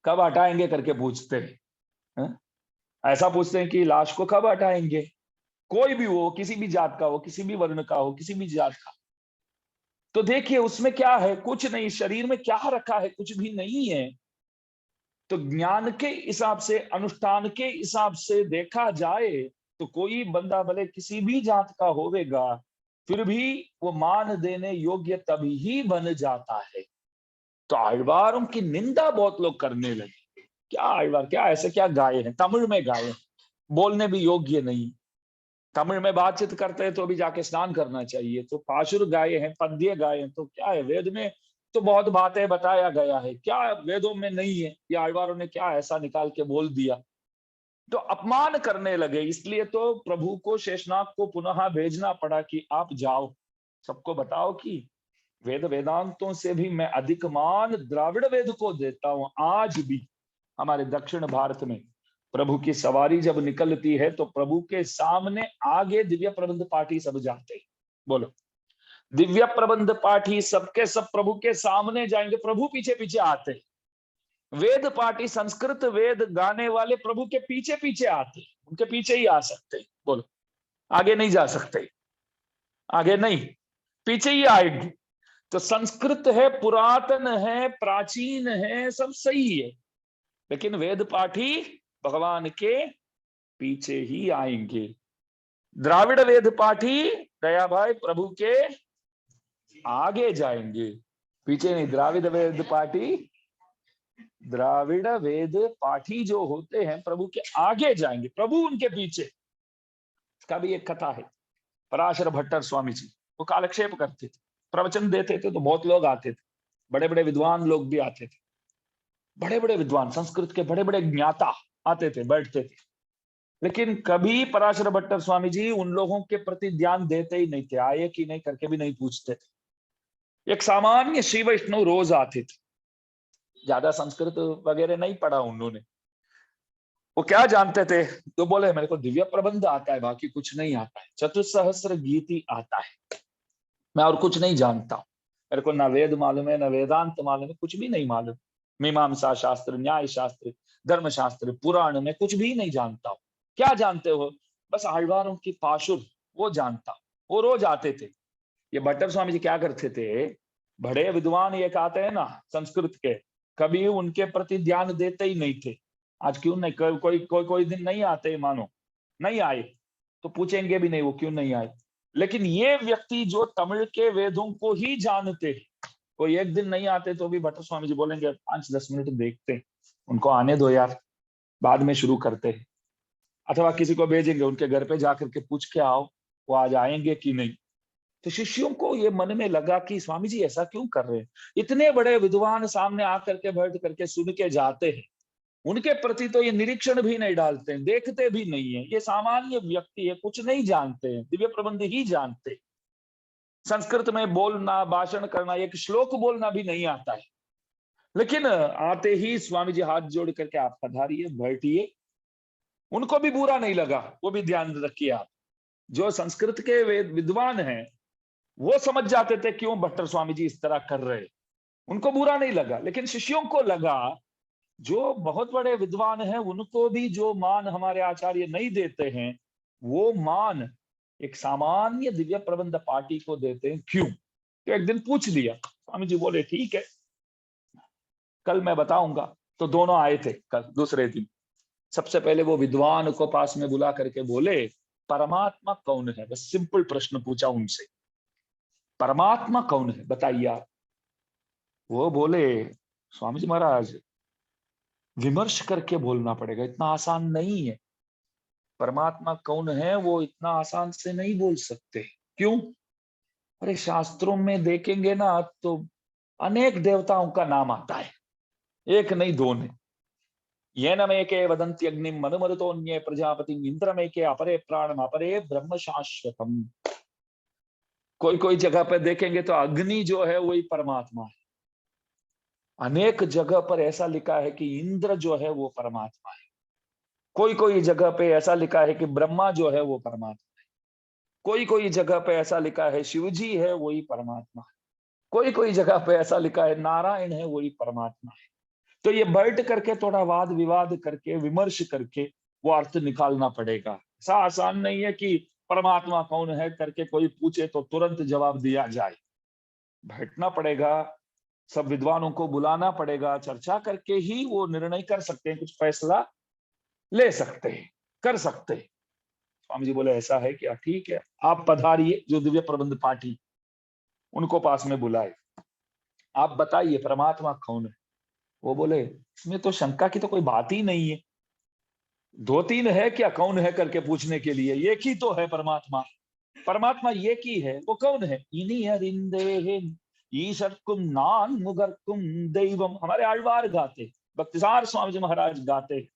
कब हटाएंगे करके पूछते हैं, है? ऐसा पूछते हैं कि लाश को कब हटाएंगे? कोई भी हो, किसी भी जात का हो, किसी भी वर्ण का हो, किसी भी जात का। तो देखिए उसमें क्या है, कुछ नहीं, शरीर में क्या रखा है, कुछ भी नहीं है। तो ज्ञान के हिसाब से, अनुष्ठान के हिसाब से देखा जाए तो कोई बंदा भले किसी भी जात का होवेगा, फिर भी वो मान देने योग्य तभी ही बन जाता है। तो आழ்वारों की निंदा बहुत लोग करने लगे, क्या आழ்वार क्या ऐसे क्या गाए हैं, तमिल में गाए हैं, बोलने भी योग्य नहीं, तमिल में बातचीत करते हैं तो भी जाके स्नान करना चाहिए, तो पाशुर गाए हैं, पद्य गाए हैं, तो क्या है, वेद में तो बहुत बातें बताया गया है, क्या वेदों में नहीं है? ये आழ்वारों ने क्या ऐसा निकाल के बोल दिया? तो अपमान करने लगे, इसलिए तो प्रभु को, शेषनाग को पुनः भेजना पड़ा कि आप जाओ, सबको बताओ कि वेद वेदांतों से भी मैं अधिक मान द्राविड़ वेद को देता हूं। आज भी हमारे दक्षिण भारत में प्रभु की सवारी जब निकलती है तो प्रभु के सामने आगे दिव्य प्रबंध पाठी सब जाते हैं। बोलो, दिव्य प्रबंध पाठी सबके सब प्रभु के सामने जाएंगे, प्रभु पीछे पीछे आते। वेद पाठी, संस्कृत वेद गाने वाले प्रभु के पीछे पीछे आते, उनके पीछे ही आ सकते। बोलो, आगे नहीं जा सकते, आगे नहीं, पीछे ही आएंगे। तो संस्कृत है, पुरातन है, प्राचीन है, सब सही है, लेकिन वेद पाठी भगवान के पीछे ही आएंगे। द्राविड़ वेद पाठी दया भाई प्रभु के आगे जाएंगे, पीछे नहीं। द्राविड़ वेद पाठी जो होते हैं प्रभु के आगे जाएंगे, प्रभु उनके पीछे। इसका भी एक कथा है, पराशर भट्टर स्वामी जी वो कालक्षेप करते थे, प्रवचन देते थे तो बहुत लोग आते थे, बड़े बड़े विद्वान लोग भी आते थे, बड़े बड़े विद्वान, संस्कृत के बड़े बड़े ज्ञाता आते थे, बैठते थे। लेकिन कभी पराशर भट्टर स्वामी जी उन लोगों के प्रति ध्यान देते ही नहीं थे, आए कि नहीं करके भी नहीं पूछते थे। एक सामान्य श्री वैष्णव रोज आते थे, ज्यादा संस्कृत वगैरह नहीं पढ़ा उन्होंने, वो क्या जानते थे, तो बोले मेरे को दिव्य प्रबंध आता है, बाकी कुछ नहीं आता है, चतुस्सहस्र गीति आता है, मैं और कुछ नहीं जानता हूं, मेरे को ना वेद मालूम है, ना वेदांत मालूम है, कुछ भी नहीं मालूम, मीमांसा शास्त्र, न्याय शास्त्र, धर्म शास्त्र, पुराण में कुछ भी नहीं जानता हूं। क्या जानते हो? बस आழ்वारों की पाशुर वो जानता, वो रोज आते थे। ये भट्टर स्वामी जी क्या करते थे, बड़े विद्वान एक आते हैं ना संस्कृत के, कभी उनके प्रति ध्यान देते ही नहीं थे। आज क्यों नहीं, कोई दिन नहीं आते, मानो नहीं आए तो पूछेंगे भी नहीं वो क्यों नहीं आए। लेकिन ये व्यक्ति जो तमिल के वेदों को ही जानते हैं, कोई एक दिन नहीं आते तो भी भट्टर स्वामी जी बोलेंगे 5-10 मिनट देखते हैं, उनको आने दो यार, बाद में शुरू करते हैं। अथवा किसी को भेजेंगे उनके घर पे जाकर के पूछ के आओ वो आज आएंगे कि नहीं। तो शिष्यों को ये मन में लगा कि स्वामी जी ऐसा क्यों कर रहे हैं, इतने बड़े विद्वान सामने आकर के बैठ करके सुन के जाते हैं, उनके प्रति तो ये निरीक्षण भी नहीं डालते हैं, देखते भी नहीं है, ये सामान्य व्यक्ति है, कुछ नहीं जानते हैं, दिव्य प्रबंध ही जानते। संस्कृत में बोलना, भाषण करना, एक श्लोक बोलना भी नहीं आता है, लेकिन आते ही स्वामी जी हाथ जोड़ करके आप पधारिए, बैठिए। उनको भी बुरा नहीं लगा, वो भी ध्यान रखिए आप। जो संस्कृत के विद्वान हैं वो समझ जाते थे क्यों भट्टर स्वामी जी इस तरह कर रहे, उनको बुरा नहीं लगा। लेकिन शिष्यों को लगा, जो बहुत बड़े विद्वान हैं उनको भी जो मान हमारे आचार्य नहीं देते हैं, वो मान एक सामान्य दिव्य प्रबंध पार्टी को देते हैं, क्यों? तो एक दिन पूछ लिया। स्वामी जी बोले ठीक है, कल मैं बताऊंगा। तो दोनों आए थे कल दूसरे दिन। सबसे पहले वो विद्वान को पास में बुला करके बोले, परमात्मा कौन है? बस सिंपल प्रश्न पूछा उनसे, परमात्मा कौन है बताइए आप। वो बोले, स्वामी जी महाराज विमर्श करके बोलना पड़ेगा, इतना आसान नहीं है। परमात्मा कौन है वो इतना आसान से नहीं बोल सकते। क्यों? अरे शास्त्रों में देखेंगे ना तो अनेक देवताओं का नाम आता है, एक नहीं दो नहीं। ये नमेके वदन्ति अग्निम मनुमरुतोन्ये प्रजापति इंद्रमेके अपरे प्राणम अपरे ब्रह्म शाश्वतम। कोई कोई जगह पर देखेंगे तो अग्नि जो है वही परमात्मा है। अनेक जगह पर ऐसा लिखा है कि इंद्र जो है वो परमात्मा है। कोई कोई जगह पे ऐसा लिखा है कि ब्रह्मा जो है वो परमात्मा है। कोई कोई जगह पे ऐसा लिखा है शिवजी है वही परमात्मा है। कोई कोई जगह पे ऐसा लिखा है नारायण है वही परमात्मा है। तो ये बैठ करके थोड़ा वाद विवाद करके विमर्श करके वो अर्थ निकालना पड़ेगा। ऐसा आसान नहीं है कि परमात्मा कौन है करके कोई पूछे तो तुरंत जवाब दिया जाए। बैठना पड़ेगा, सब विद्वानों को बुलाना पड़ेगा, चर्चा करके ही वो निर्णय कर सकते हैं, कुछ फैसला ले सकते हैं, कर सकते हैं। स्वामी जी बोले ऐसा है क्या? ठीक है, आप पधारिए। जो दिव्य प्रबंध पाठी उनको पास में बुलाए, आप बताइए परमात्मा कौन है। वो बोले इसमें तो शंका की तो कोई बात ही नहीं है, दो तीन है क्या कौन है करके पूछने के लिए, एक ही तो है परमात्मा। परमात्मा एक ही है, वो कौन है? इनी अरिंदे ईशर्कुम नान मुगर्कुम दैवम। हमारे आழ்वार गाते, भक्तिसार स्वामी जी महाराज गाते,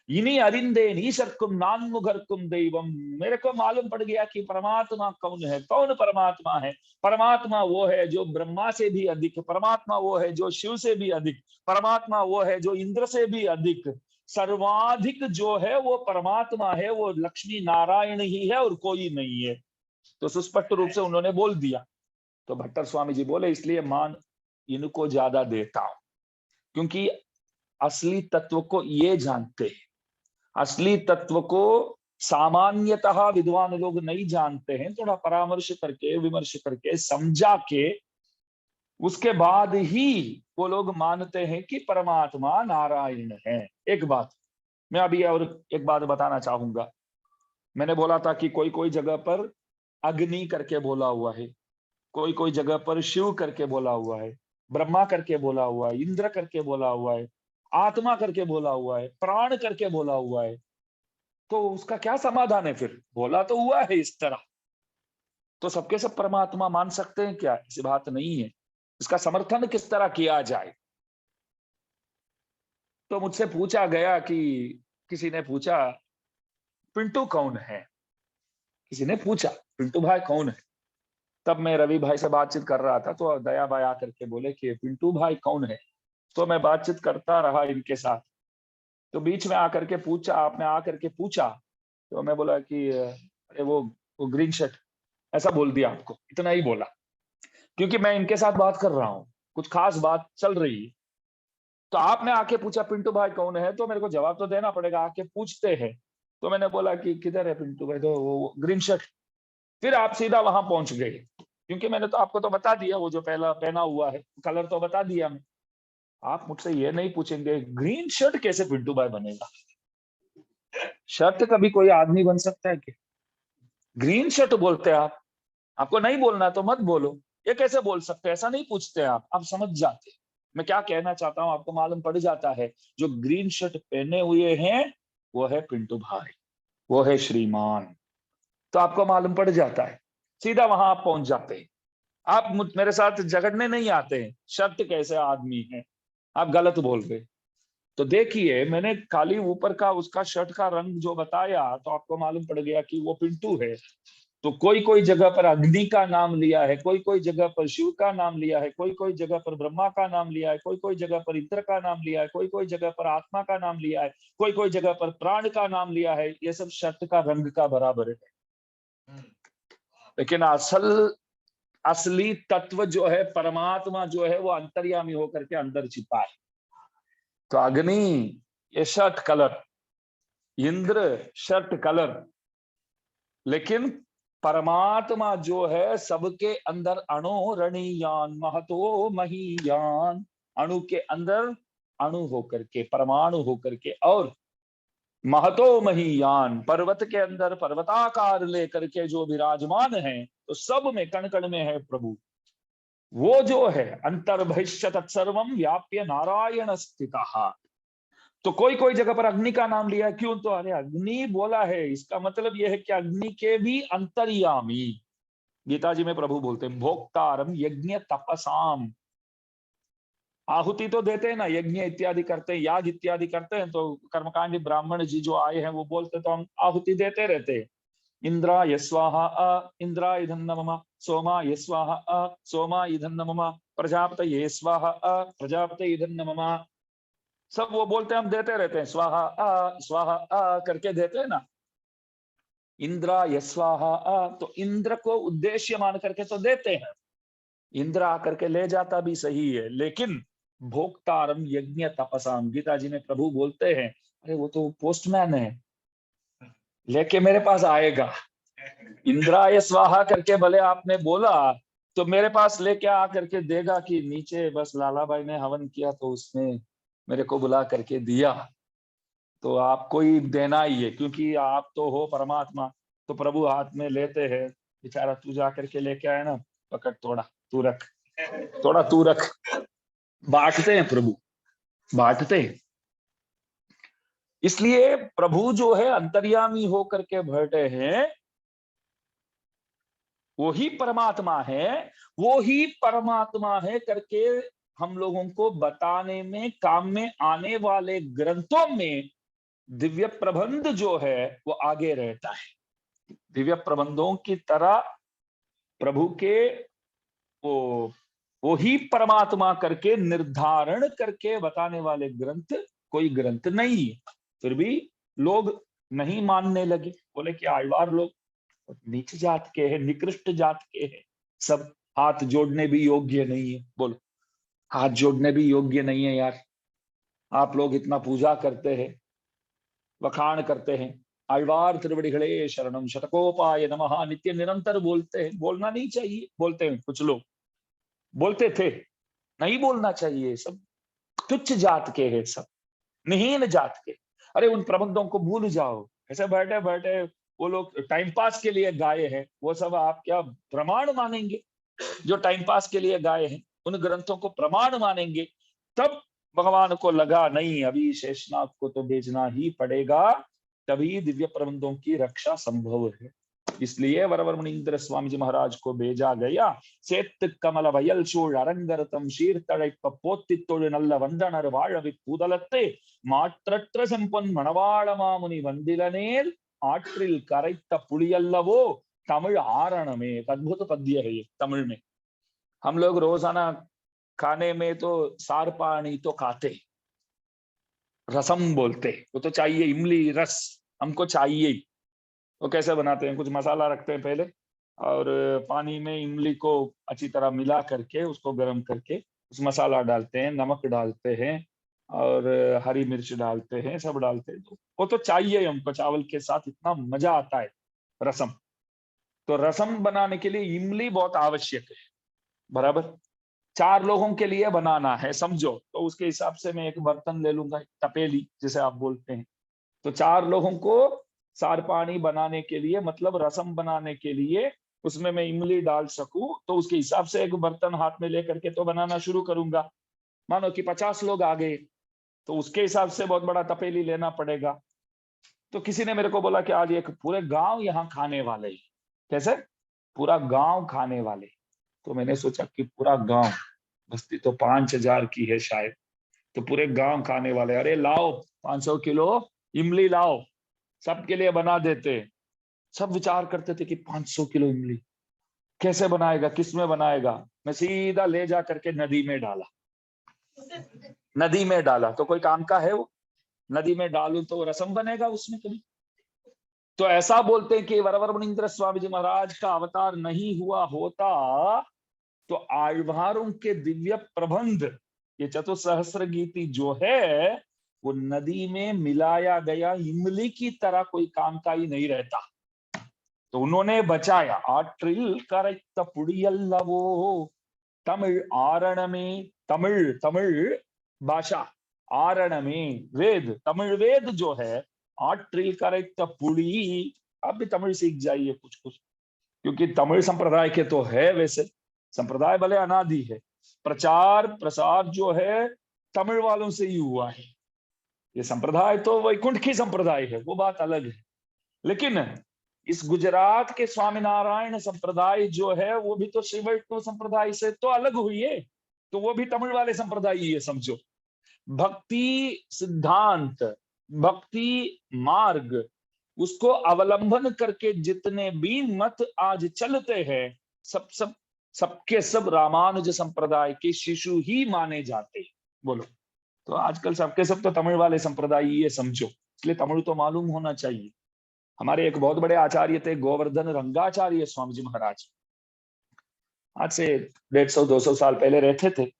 इनी अरिंदे ईशर्कुम नान मुगर्कुम दैवम। मेरे को मालूम पड़ गया कि परमात्मा कौन है। कौन परमात्मा है? परमात्मा वो है जो ब्रह्मा से भी अधिक, परमात्मा वो है जो शिव से भी अधिक, परमात्मा वो है जो इंद्र से भी अधिक, सर्वाधिक जो है वो परमात्मा है, वो लक्ष्मी नारायण ही है और कोई नहीं है। तो सुस्पष्ट रूप से उन्होंने बोल दिया। तो भट्टर स्वामी जी बोले इसलिए मान इनको ज्यादा देता हूं, क्योंकि असली तत्व को ये जानते हैं। असली तत्व को सामान्यतः विद्वान लोग नहीं जानते हैं। थोड़ा परामर्श करके विमर्श करके समझा के उसके बाद ही वो लोग मानते हैं कि परमात्मा नारायण है। एक बात मैं अभी और एक बात बताना चाहूंगा। मैंने बोला था कि कोई कोई जगह पर अग्नि करके बोला हुआ है, कोई कोई जगह पर शिव करके बोला हुआ है, ब्रह्मा करके बोला हुआ है, इंद्र करके बोला हुआ है, आत्मा करके बोला हुआ है, प्राण करके बोला हुआ है। तो उसका क्या समाधान है? फिर बोला तो हुआ है इस तरह, तो सबके सब परमात्मा मान सकते हैं क्या? ऐसी बात नहीं है। इसका समर्थन किस तरह किया जाए? तो मुझसे पूछा गया कि किसी ने पूछा पिंटू कौन है, किसी ने पूछा पिंटू भाई कौन है। तब मैं रवि भाई से बातचीत कर रहा था, तो दया भाई आकर के बोले कि पिंटू भाई कौन है। तो मैं बातचीत करता रहा इनके साथ, तो बीच में आकर के पूछा, आपने आकर के पूछा, तो मैं बोला कि अरे वो ग्रीन शर्ट, ऐसा बोल दिया आपको, इतना ही बोला, क्योंकि मैं इनके साथ बात कर रहा हूँ, कुछ खास बात चल रही है। तो आपने आके पूछा पिंटू भाई कौन है, तो मेरे को जवाब तो देना पड़ेगा, आके पूछते हैं। तो मैंने बोला कि किधर है पिंटू भाई, तो वो ग्रीन शर्ट। फिर आप सीधा वहां पहुंच गए, क्योंकि मैंने तो आपको तो बता दिया, वो जो पहला पहना हुआ है कलर तो बता दिया मैं। आप मुझसे ये नहीं पूछेंगे ग्रीन शर्ट कैसे पिंटू भाई बनेगा? शर्ट कभी कोई आदमी बन सकता है क्या? ग्रीन शर्ट बोलते हैं आप, आपको नहीं बोलना तो मत बोलो। ये कैसे बोल सकते हैं? ऐसा नहीं पूछते आप समझ जाते। मैं क्या कहना चाहता हूँ आपको मालूम पड़ जाता है। जो ग्रीन शर्ट पहने हुए हैं वो है पिंटू भाई, वो है श्रीमान। तो आपको मालूम पड़ जाता है, सीधा वहां आप पहुंच जाते हैं। आप मेरे साथ झगड़ने नहीं आते हैं शर्ट कैसे आदमी है, आप गलत बोल रहे। तो देखिए मैंने खाली ऊपर का उसका शर्ट का रंग जो बताया, तो आपको मालूम पड़ गया कि वो पिंटू है। तो कोई कोई जगह पर अग्नि का नाम लिया है, कोई कोई जगह पर शिव का नाम लिया है, कोई कोई जगह पर ब्रह्मा का नाम लिया है, कोई कोई जगह पर इंद्र का नाम लिया है, कोई कोई जगह पर आत्मा का नाम लिया है, कोई कोई जगह पर प्राण का नाम लिया है। ये सब शर्त का रंग का बराबर है, लेकिन असली तत्व जो है, परमात्मा जो है, वो अंतर्यामी होकर के अंदर छिपा है। तो अग्नि ये shirt colour, Indra shirt colour, लेकिन परमात्मा जो है सबके अंदर अणोरणीयान महतो महीयान, अणु के अंदर अणु होकर के, परमाणु होकर के, और महतो महीयान, पर्वत के अंदर पर्वताकार लेकर के जो विराजमान है, तो सब में कण कण में है प्रभु। वो जो है अंतर्बहिष्य तत्सर्वम व्याप्य नारायण स्थितः। तो कोई कोई जगह पर अग्नि का नाम लिया, क्यों? तो अरे अग्नि बोला है, इसका मतलब यह है कि अग्नि के भी अंतर्यामी। गीता जी में प्रभु बोलते हैं भोक्तारम यज्ञ तपसाम। आहुति तो देते हैं ना, यज्ञ इत्यादि करते हैं, याग इत्यादि करते हैं, तो कर्मकांडी ब्राह्मण जी जो आए हैं वो बोलते, तो हम आहुति देते रहते हैं। इंद्राय स्वाहा इंद्राय धन्म मम, सोमाय स्वाहा सोमाय धन्म मम, प्रजापतये स्वाहा प्रजापतये धन्म मम। सब वो बोलते हैं, हम देते रहते हैं, स्वाहा करके देते हैं ना। इंद्राय स्वाहा, तो इंद्र को उद्देश्य मान करके तो देते हैं, इंद्र आकर के ले जाता भी सही है, लेकिन भोक्तारम यज्ञ तपसाम, गीता जी में प्रभु बोलते हैं अरे वो तो पोस्टमैन है, लेके मेरे पास आएगा। इंद्राय स्वाहा करके भले आपने बोला, तो मेरे पास लेके आकर के देगा कि नीचे बस लाला भाई ने हवन किया तो उसने मेरे को बुला करके दिया। तो आपको ही देना ही है, क्योंकि आप तो हो परमात्मा। तो प्रभु हाथ में लेते हैं, बेचारा तू जा करके लेके आया ना, पकड़, थोड़ा तू रख, थोड़ा तू रख। बांटते हैं प्रभु, बांटते हैं। इसलिए प्रभु जो है अंतर्यामी होकर के बैठे हैं, वो ही परमात्मा है, वो ही परमात्मा है करके हम लोगों को बताने में, काम में आने वाले ग्रंथों में दिव्य प्रबंध जो है वो आगे रहता है। दिव्य प्रबंधों की तरह प्रभु के वो ही परमात्मा करके निर्धारण करके बताने वाले ग्रंथ कोई ग्रंथ नहीं है। फिर भी लोग नहीं मानने लगे, बोले कि आழ்वार लोग नीच जात के हैं, निकृष्ट जात के हैं, सब हाथ जोड़ने भी योग्य नहीं है। बोलो, हाथ जोड़ने भी योग्य नहीं है यार। आप लोग इतना पूजा करते हैं, वखाण करते हैं, आழ்वार त्रिवड़िगले शरणम शतकोपाय नमः नित्य निरंतर बोलते हैं। बोलना नहीं चाहिए, बोलते हैं कुछ लोग, बोलते थे, नहीं बोलना चाहिए। सब तुच्छ जात के हैं, सब निहीन जात के। अरे उन प्रबंधों को भूल जाओ, ऐसे बैठे बैठे वो लोग टाइम पास के लिए गाए हैं, वो सब आप क्या प्रमाण मानेंगे? जो टाइम पास के लिए गाए हैं उन ग्रंथों को प्रमाण मानेंगे? तब भगवान को लगा नहीं, अभी शेषनाग को तो भेजना ही पड़ेगा, तभी दिव्य प्रबंधों की रक्षा संभव है। इसलिए वरवर मुनींद्र स्वामी जी महाराज को भेजा गया। சேத்து கமல வயல் சூழ் அரங்கரத்தம் சீர்தழைப்ப போத்தித்தொழு நல்ல வந்தனர் வாழவி பூதலத்தை மாற்றற்ற செம்பொன் மணவாள மாமுनि வந்திலனேல் आट्रिल करेक्ट पुलियल्लवो तमिल आरण में। एक अद्भुत पद्य है ये तमिल में। हम लोग रोजाना खाने में तो सार पानी तो खाते, रसम बोलते, वो तो चाहिए, इमली रस हमको चाहिए। वो कैसे बनाते हैं? कुछ मसाला रखते हैं पहले, और पानी में इमली को अच्छी तरह मिला करके उसको गर्म करके उस मसाला डालते हैं, नमक डालते हैं, और हरी मिर्च डालते हैं, सब डालते हैं। तो वो तो चाहिए हमको, चावल के साथ इतना मजा आता है रसम। तो रसम बनाने के लिए इमली बहुत आवश्यक है, बराबर। 4 लोगों के लिए बनाना है समझो, तो उसके हिसाब से मैं एक बर्तन ले लूंगा, तपेली जिसे आप बोलते हैं। तो 4 लोगों को सार पानी बनाने के लिए, मतलब रसम बनाने के लिए, उसमें मैं इमली डाल सकूं, तो उसके हिसाब से एक बर्तन हाथ में लेकर के तो बनाना शुरू करूंगा। मानो कि 50 लोग आ गए, तो उसके हिसाब से बहुत बड़ा तपेली लेना पड़ेगा। तो किसी ने मेरे को बोला कि आज एक पूरे गांव यहाँ खाने वाले हैं। कैसे? पूरा गांव खाने वाले। तो मैंने सोचा कि पूरा गांव, बस्ती तो 5000 की है शायद, तो पूरे गांव खाने वाले, अरे लाओ 500 किलो इमली लाओ, सबके लिए बना देते। सब विचार करते थे कि 500 किलो इमली कैसे बनाएगा, किसमें बनाएगा। मैं सीधा ले जा करके नदी में डाला। नदी में डाला तो कोई काम का है वो? नदी में डालू तो रसम बनेगा उसमें कभी? तो ऐसा बोलते हैं कि वरवर मुनींद्र स्वामी जी महाराज का अवतार नहीं हुआ होता तो आழ்वारों के दिव्य प्रबंध, ये चतुसहस्र गीति जो है, वो नदी में मिलाया गया इमली की तरह कोई काम का ही नहीं रहता। तो उन्होंने बचाया। आट्रिल करैत्त पुड़ियल्लवो, तमिल आरण में, तमिल तमिल भाषा, आरण में वेद, तमिल वेद जो है, आट्रिल करैत्त पुड़ी। आप भी तमिल सीख जाइए कुछ कुछ, क्योंकि तमिल संप्रदाय के तो है, वैसे संप्रदाय भले अनादि है, प्रचार प्रसार जो है तमिल वालों से ही हुआ है। ये संप्रदाय तो वैकुंठ की संप्रदाय है, वो बात अलग है। लेकिन इस गुजरात के स्वामीनारायण संप्रदाय जो है, वो भी तो श्री वैष्णव संप्रदाय से तो अलग हुई है, तो वो भी तमिल वाले संप्रदाय ही है समझो। भक्ति सिद्धांत, भक्ति मार्ग, उसको अवलंबन करके जितने भी मत आज चलते हैं, सबके सब रामानुज संप्रदाय के शिशु ही माने जाते। बोलो, तो आजकल सबके सब तो तमिल वाले संप्रदाय ही है समझो, इसलिए तमिल तो मालूम होना चाहिए। हमारे एक बहुत बड़े आचार्य थे गोवर्धन रंगाचार्य स्वामी जी महाराज, आज से 150-200 साल पहले रहते थे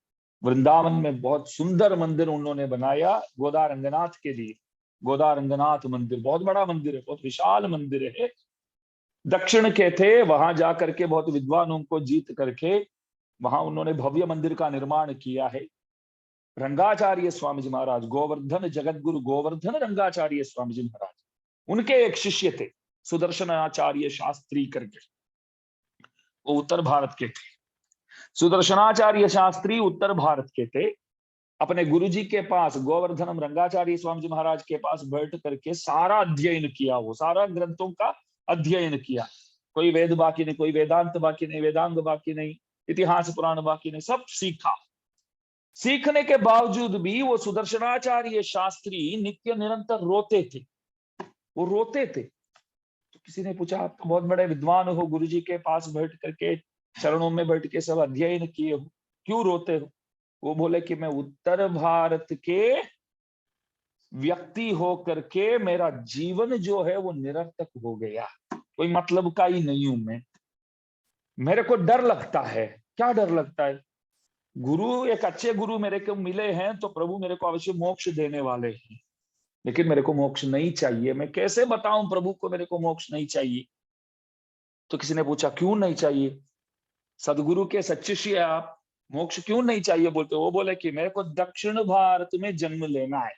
वृंदावन में। बहुत सुंदर मंदिर उन्होंने बनाया गोदा रंगनाथ के लिए। गोदा रंगनाथ मंदिर बहुत बड़ा मंदिर है, बहुत विशाल मंदिर है, दक्षिण के थे। वहां जाकर के बहुत विद्वानों को जीत करके वहां उन्होंने भव्य मंदिर का निर्माण किया है। रंगाचार्य स्वामी जी महाराज, गोवर्धन जगत गुरु गोवर्धन रंगाचार्य स्वामी जी महाराज, उनके एक शिष्य थे सुदर्शनाचार्य शास्त्री करके, वो उत्तर भारत के थे। सुदर्शनाचार्य शास्त्री उत्तर भारत के थे। अपने गुरुजी के पास गोवर्धनम रंगाचार्य स्वामी जी महाराज के पास बैठ करके सारा अध्ययन किया, वो सारा ग्रंथों का अध्ययन किया। कोई वेद बाकी नहीं, कोई वेदांत बाकी नहीं, वेदांग बाकी नहीं, इतिहास पुराण बाकी नहीं, सब सीखा। सीखने के बावजूद भी वो सुदर्शनाचार्य शास्त्री नित्य निरंतर रोते थे। वो रोते थे। तो किसी ने पूछा, आप तो बहुत बड़े विद्वान हो, गुरुजी के पास बैठ करके चरणों में बैठ के सब अध्ययन किए हो, क्यों रोते हो? वो बोले कि मैं उत्तर भारत के व्यक्ति हो करके मेरा जीवन जो है वो निरर्थक हो गया, कोई मतलब का ही नहीं हूं मैं। मेरे को डर लगता है। क्या डर लगता है? गुरु, एक अच्छे गुरु मेरे को मिले हैं तो प्रभु मेरे को अवश्य मोक्ष देने वाले हैं, लेकिन मेरे को मोक्ष नहीं चाहिए। मैं कैसे बताऊं प्रभु को मेरे को मोक्ष नहीं चाहिए? तो किसी ने पूछा, क्यों नहीं चाहिए? सदगुरु के सच्चे शिष्य आप, मोक्ष क्यों नहीं चाहिए बोलते? वो बोले कि मेरे को दक्षिण भारत में जन्म लेना है।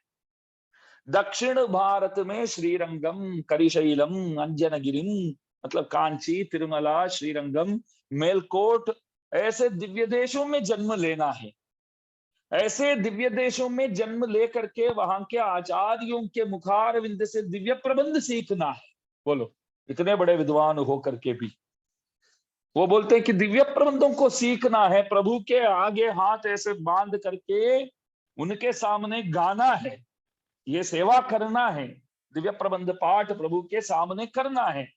दक्षिण भारत में श्रीरंगम, करिशैलम, अंजनगिरिम, मतलब कांची, तिरुमला, श्रीरंगम, मेलकोट, ऐसे दिव्य देशों में जन्म लेना है। ऐसे दिव्य देशों में जन्म लेकर के वहां के आचार्यों के मुखारविंद से दिव्य प्रबंध सीखना है। बोलो, इतने बड़े विद्वान होकर के भी वो बोलते हैं कि दिव्य प्रबंधों को सीखना है, प्रभु के आगे हाथ ऐसे बांध करके उनके सामने गाना है, ये सेवा करना है, दिव्य प्रबंध पाठ प्रभु के सामने करना है।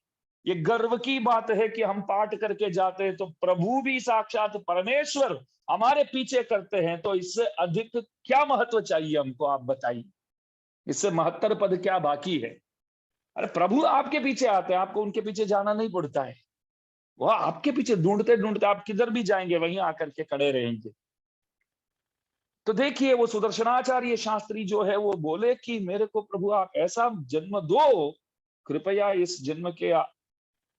ये गर्व की बात है कि हम पाठ करके जाते हैं तो प्रभु भी साक्षात परमेश्वर हमारे पीछे करते हैं, तो इससे अधिक क्या महत्व चाहिए हमको? आप बताइए, इससे महत्तर पद क्या बाकी है? अरे प्रभु आपके पीछे आते हैं, आपको उनके पीछे जाना नहीं पड़ता है। वह आपके पीछे ढूंढते ढूंढते आप किधर भी जाएंगे वहीं आकर के खड़े रहेंगे। तो देखिए, वो सुदर्शनाचार्य शास्त्री जो है वो बोले कि मेरे को प्रभु आप ऐसा जन्म दो, कृपया इस जन्म के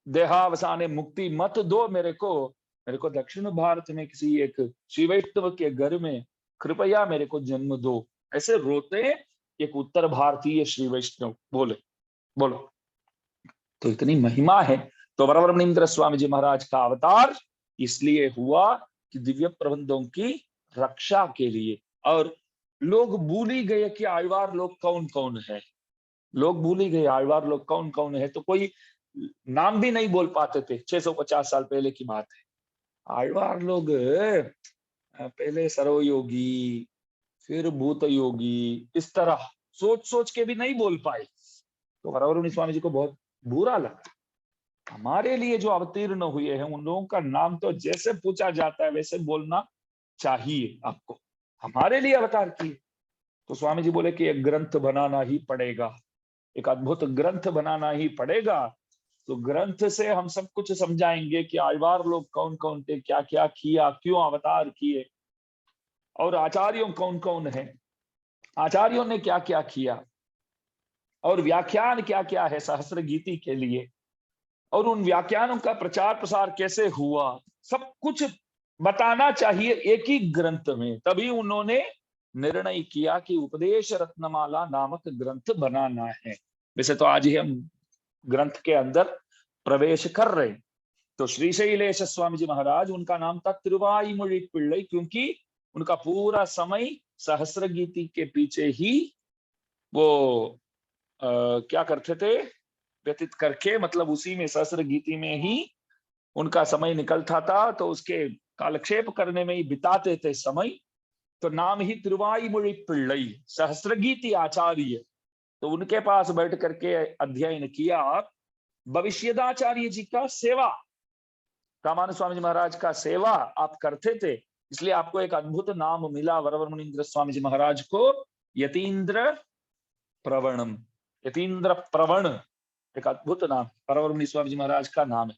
देहावसाने मुक्ति मत दो मेरे को दक्षिण भारत में किसी एक श्री वैष्णव के घर में कृपया मेरे को जन्म दो। ऐसे रोते एक उत्तर भारतीय श्री वैष्णव बोले। बोलो, तो इतनी महिमा है। तो वरवरमणींद्र स्वामी जी महाराज का अवतार इसलिए हुआ कि दिव्य प्रबंधों की रक्षा के लिए। और लोग भूल ही गए कि आழ்वार लोग कौन कौन है। लोग भूल ही गए आழ்वार लोग कौन कौन है, तो कोई नाम भी नहीं बोल पाते थे। 650 साल पहले की बात है। आழ்वार लोग पहले सर्वयोगी, फिर भूत योगी, इस तरह सोच सोच के भी नहीं बोल पाए। तो वरवरमुनि स्वामी जी को बहुत बुरा लगा। हमारे लिए जो अवतीर्ण हुए हैं उन लोगों का नाम तो जैसे पूछा जाता है वैसे बोलना चाहिए आपको। हमारे लिए अवतार किए। तो स्वामी जी बोले कि एक ग्रंथ बनाना ही पड़ेगा, एक अद्भुत ग्रंथ बनाना ही पड़ेगा। तो ग्रंथ से हम सब कुछ समझाएंगे कि आழ்वार लोग कौन कौन थे, क्या क्या किया, क्यों अवतार किए, और आचार्यों कौन कौन है, आचार्यों ने क्या क्या किया, और व्याख्यान क्या क्या है सहस्त्र गीति के लिए, और उन व्याख्यानों का प्रचार प्रसार कैसे हुआ, सब कुछ बताना चाहिए एक ही ग्रंथ में। तभी उन्होंने निर्णय किया कि उपदेश रत्नमाला नामक ग्रंथ बनाना है। वैसे तो आज ही हम ग्रंथ के अंदर प्रवेश कर रहे हैं। तो श्री शैलेश स्वामी जी महाराज, उनका नाम था तिरुवाईमொழி पिल्लई, क्योंकि उनका पूरा समय सहस्त्र गीति के पीछे ही वो क्या करते थे, व्यतीत करके, मतलब उसी में सहस्त्र गीति में ही उनका समय निकलता था, तो उसके कालक्षेप करने में ही बिताते थे समय। तो नाम ही तिरुवाईमொழி पिल्लई, सहस्त्र गीति आचार्य। तो उनके पास बैठ करके अध्ययन किया। भविष्यदाचार्य जी का सेवा, रामानुज स्वामी जी महाराज का सेवा आप करते थे, इसलिए आपको एक अद्भुत नाम मिला वरवर मुनीन्द्र स्वामी जी महाराज को, यतीन्द्र प्रवणम। यतीन्द्र प्रवण एक अद्भुत नाम वरवर मुनि स्वामी जी महाराज का नाम है।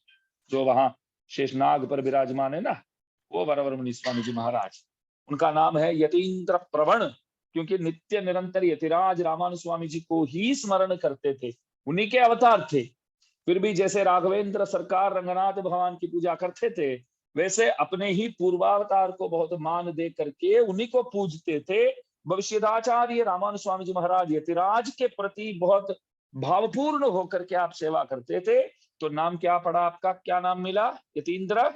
जो वहां शेषनाग पर विराजमान है ना, वो वरवर मुनि स्वामी जी महाराज, उनका नाम है यतीन्द्र प्रवण। क्योंकि नित्य निरंतर यतिराज रामानुज स्वामी जी को ही स्मरण करते थे, उन्हीं के अवतार थे। फिर भी जैसे राघवेंद्र सरकार रंगनाथ भगवान की पूजा करते थे, वैसे अपने ही पूर्वावतार को बहुत मान दे करके उन्हीं को पूजते थे। भविष्यदाचार्य रामानुज स्वामी जी महाराज यतिराज के प्रति बहुत भावपूर्ण होकर के आप सेवा करते थे। तो नाम क्या पड़ा आपका, क्या नाम मिला, यतीन्द्र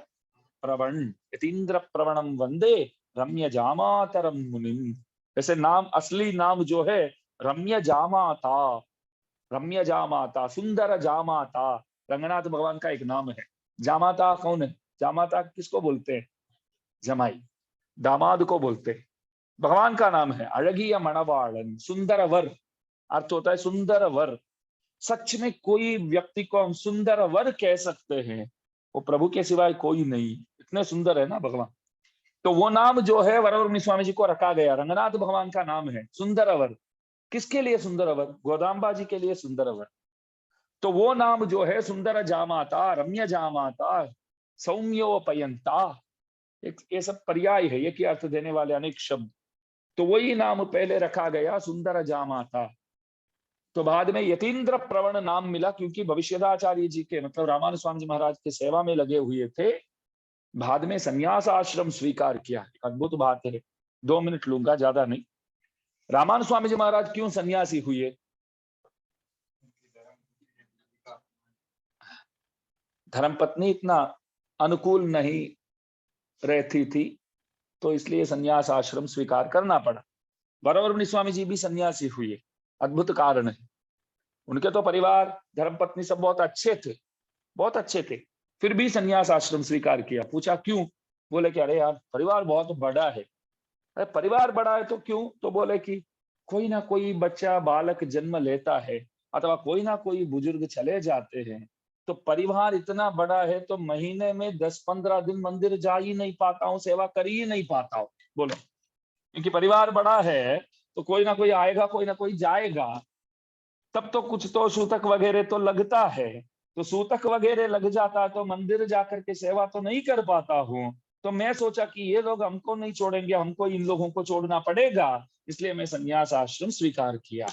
प्रवण। यतीन्द्र प्रवणम वंदे रम्य जामातरम मुनिम। वैसे नाम, असली नाम जो है रम्य जामाता, रम्य जामाता, सुंदर जामाता, रंगनाथ भगवान का एक नाम है। जामाता कौन है, जामाता किसको बोलते हैं, जमाई, दामाद को बोलते हैं। भगवान का नाम है अழகிய मणवाळन, सुंदर वर, अर्थ होता है सुंदर वर। सच में कोई व्यक्ति को हम सुंदर वर कह सकते हैं, वो प्रभु के सिवाय कोई नहीं, इतने सुंदर है ना भगवान। तो वो नाम जो है वरवर मुनि स्वामी जी को रखा गया, रंगनाथ भगवान का नाम है सुंदर वर। किसके लिए सुंदर वर, गोदाम्बा जी के लिए सुंदर वर। तो वो नाम जो है सुंदर जामाता, रम्य जामाता, सौम्योपयंता, एक ये सब पर्याय है, एक ही अर्थ देने वाले अनेक शब्द। तो वही नाम पहले रखा गया सुंदर जामाता। तो बाद में यतीन्द्र प्रवण नाम मिला, क्योंकि भविष्यदाचार्य जी के, मतलब रामानुज स्वामी जी महाराज की सेवा में लगे हुए थे। बाद में संन्यास आश्रम स्वीकार किया। अद्भुत बात है, 2 मिनट लूंगा, ज्यादा नहीं। रामानुज स्वामी जी महाराज क्यों सन्यासी हुए, धर्मपत्नी इतना अनुकूल नहीं रहती थी, तो इसलिए संन्यास आश्रम स्वीकार करना पड़ा। वरवर मुनि स्वामी जी भी सन्यासी हुए, अद्भुत कारण है। उनके तो परिवार, धर्मपत्नी सब बहुत अच्छे थे, बहुत अच्छे थे, फिर भी संन्यास आश्रम स्वीकार किया। पूछा क्यों, बोले कि अरे यार परिवार बहुत बड़ा है। अरे परिवार बड़ा है तो क्यों, तो बोले कि कोई ना कोई बच्चा बालक जन्म लेता है, अथवा कोई ना कोई बुजुर्ग चले जाते हैं, तो परिवार इतना बड़ा है तो महीने में 10-15 दिन मंदिर जा ही नहीं पाता हूँ, सेवा कर ही नहीं पाता हूँ। बोलो, क्योंकि परिवार बड़ा है तो कोई ना कोई आएगा, कोई ना कोई जाएगा, तब तो कुछ तो सूतक वगैरह तो लगता है। तो सूतक वगैरह लग जाता तो मंदिर जाकर के सेवा तो नहीं कर पाता हूँ। तो मैं सोचा कि ये लोग हमको नहीं छोड़ेंगे, हमको इन लोगों को छोड़ना पड़ेगा, इसलिए मैं संन्यास आश्रम स्वीकार किया।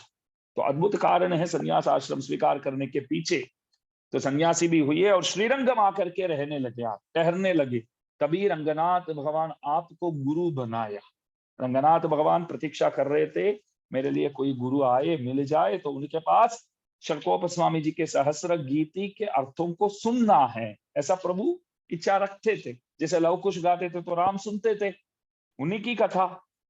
तो अद्भुत कारण है संन्यास आश्रम स्वीकार करने के पीछे। तो सन्यासी भी हुई है और श्रीरंगम आकर के रहने लगे, आप ठहरने लगे। तभी रंगनाथ भगवान आपको गुरु बनाया। रंगनाथ भगवान प्रतीक्षा कर रहे थे, मेरे लिए कोई गुरु आए, मिल जाए, तो उनके पास षडकोप स्वामी जी के सहस्र गीति के अर्थों को सुनना है, ऐसा प्रभु इच्छा रखते थे। जैसे लव कुश गाते थे तो राम सुनते थे, उन्हीं की कथा।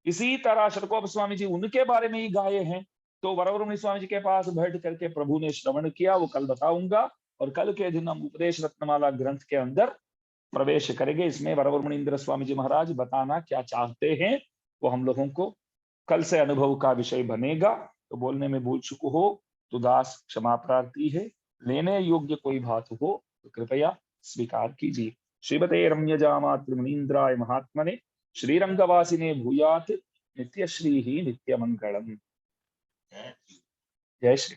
इसी तरह षडकोप स्वामी जी उनके बारे में ही गाये हैं। तो वरवर मुनि स्वामी जी के पास बैठ करके प्रभु ने श्रवण किया, वो कल बताऊंगा। और कल के दिन हम उपदेश रत्नमाला ग्रंथ के अंदर प्रवेश करेंगे। इसमें वरवर मुनीन्द्र स्वामी जी महाराज बताना क्या चाहते हैं, वो हम लोगों को कल से अनुभव का विषय बनेगा। तो बोलने में भूल चुक हो तो दास क्षमा प्रार्थी है, लेने योग्य कोई बात हो तो कृपया स्वीकार कीजिए। श्रीमते रम्यजा मातृमुनीन्द्राय महात्मने श्रीरंगवासिने भूयात नित्यश्री ही नित्यमंगलम। जय श्री।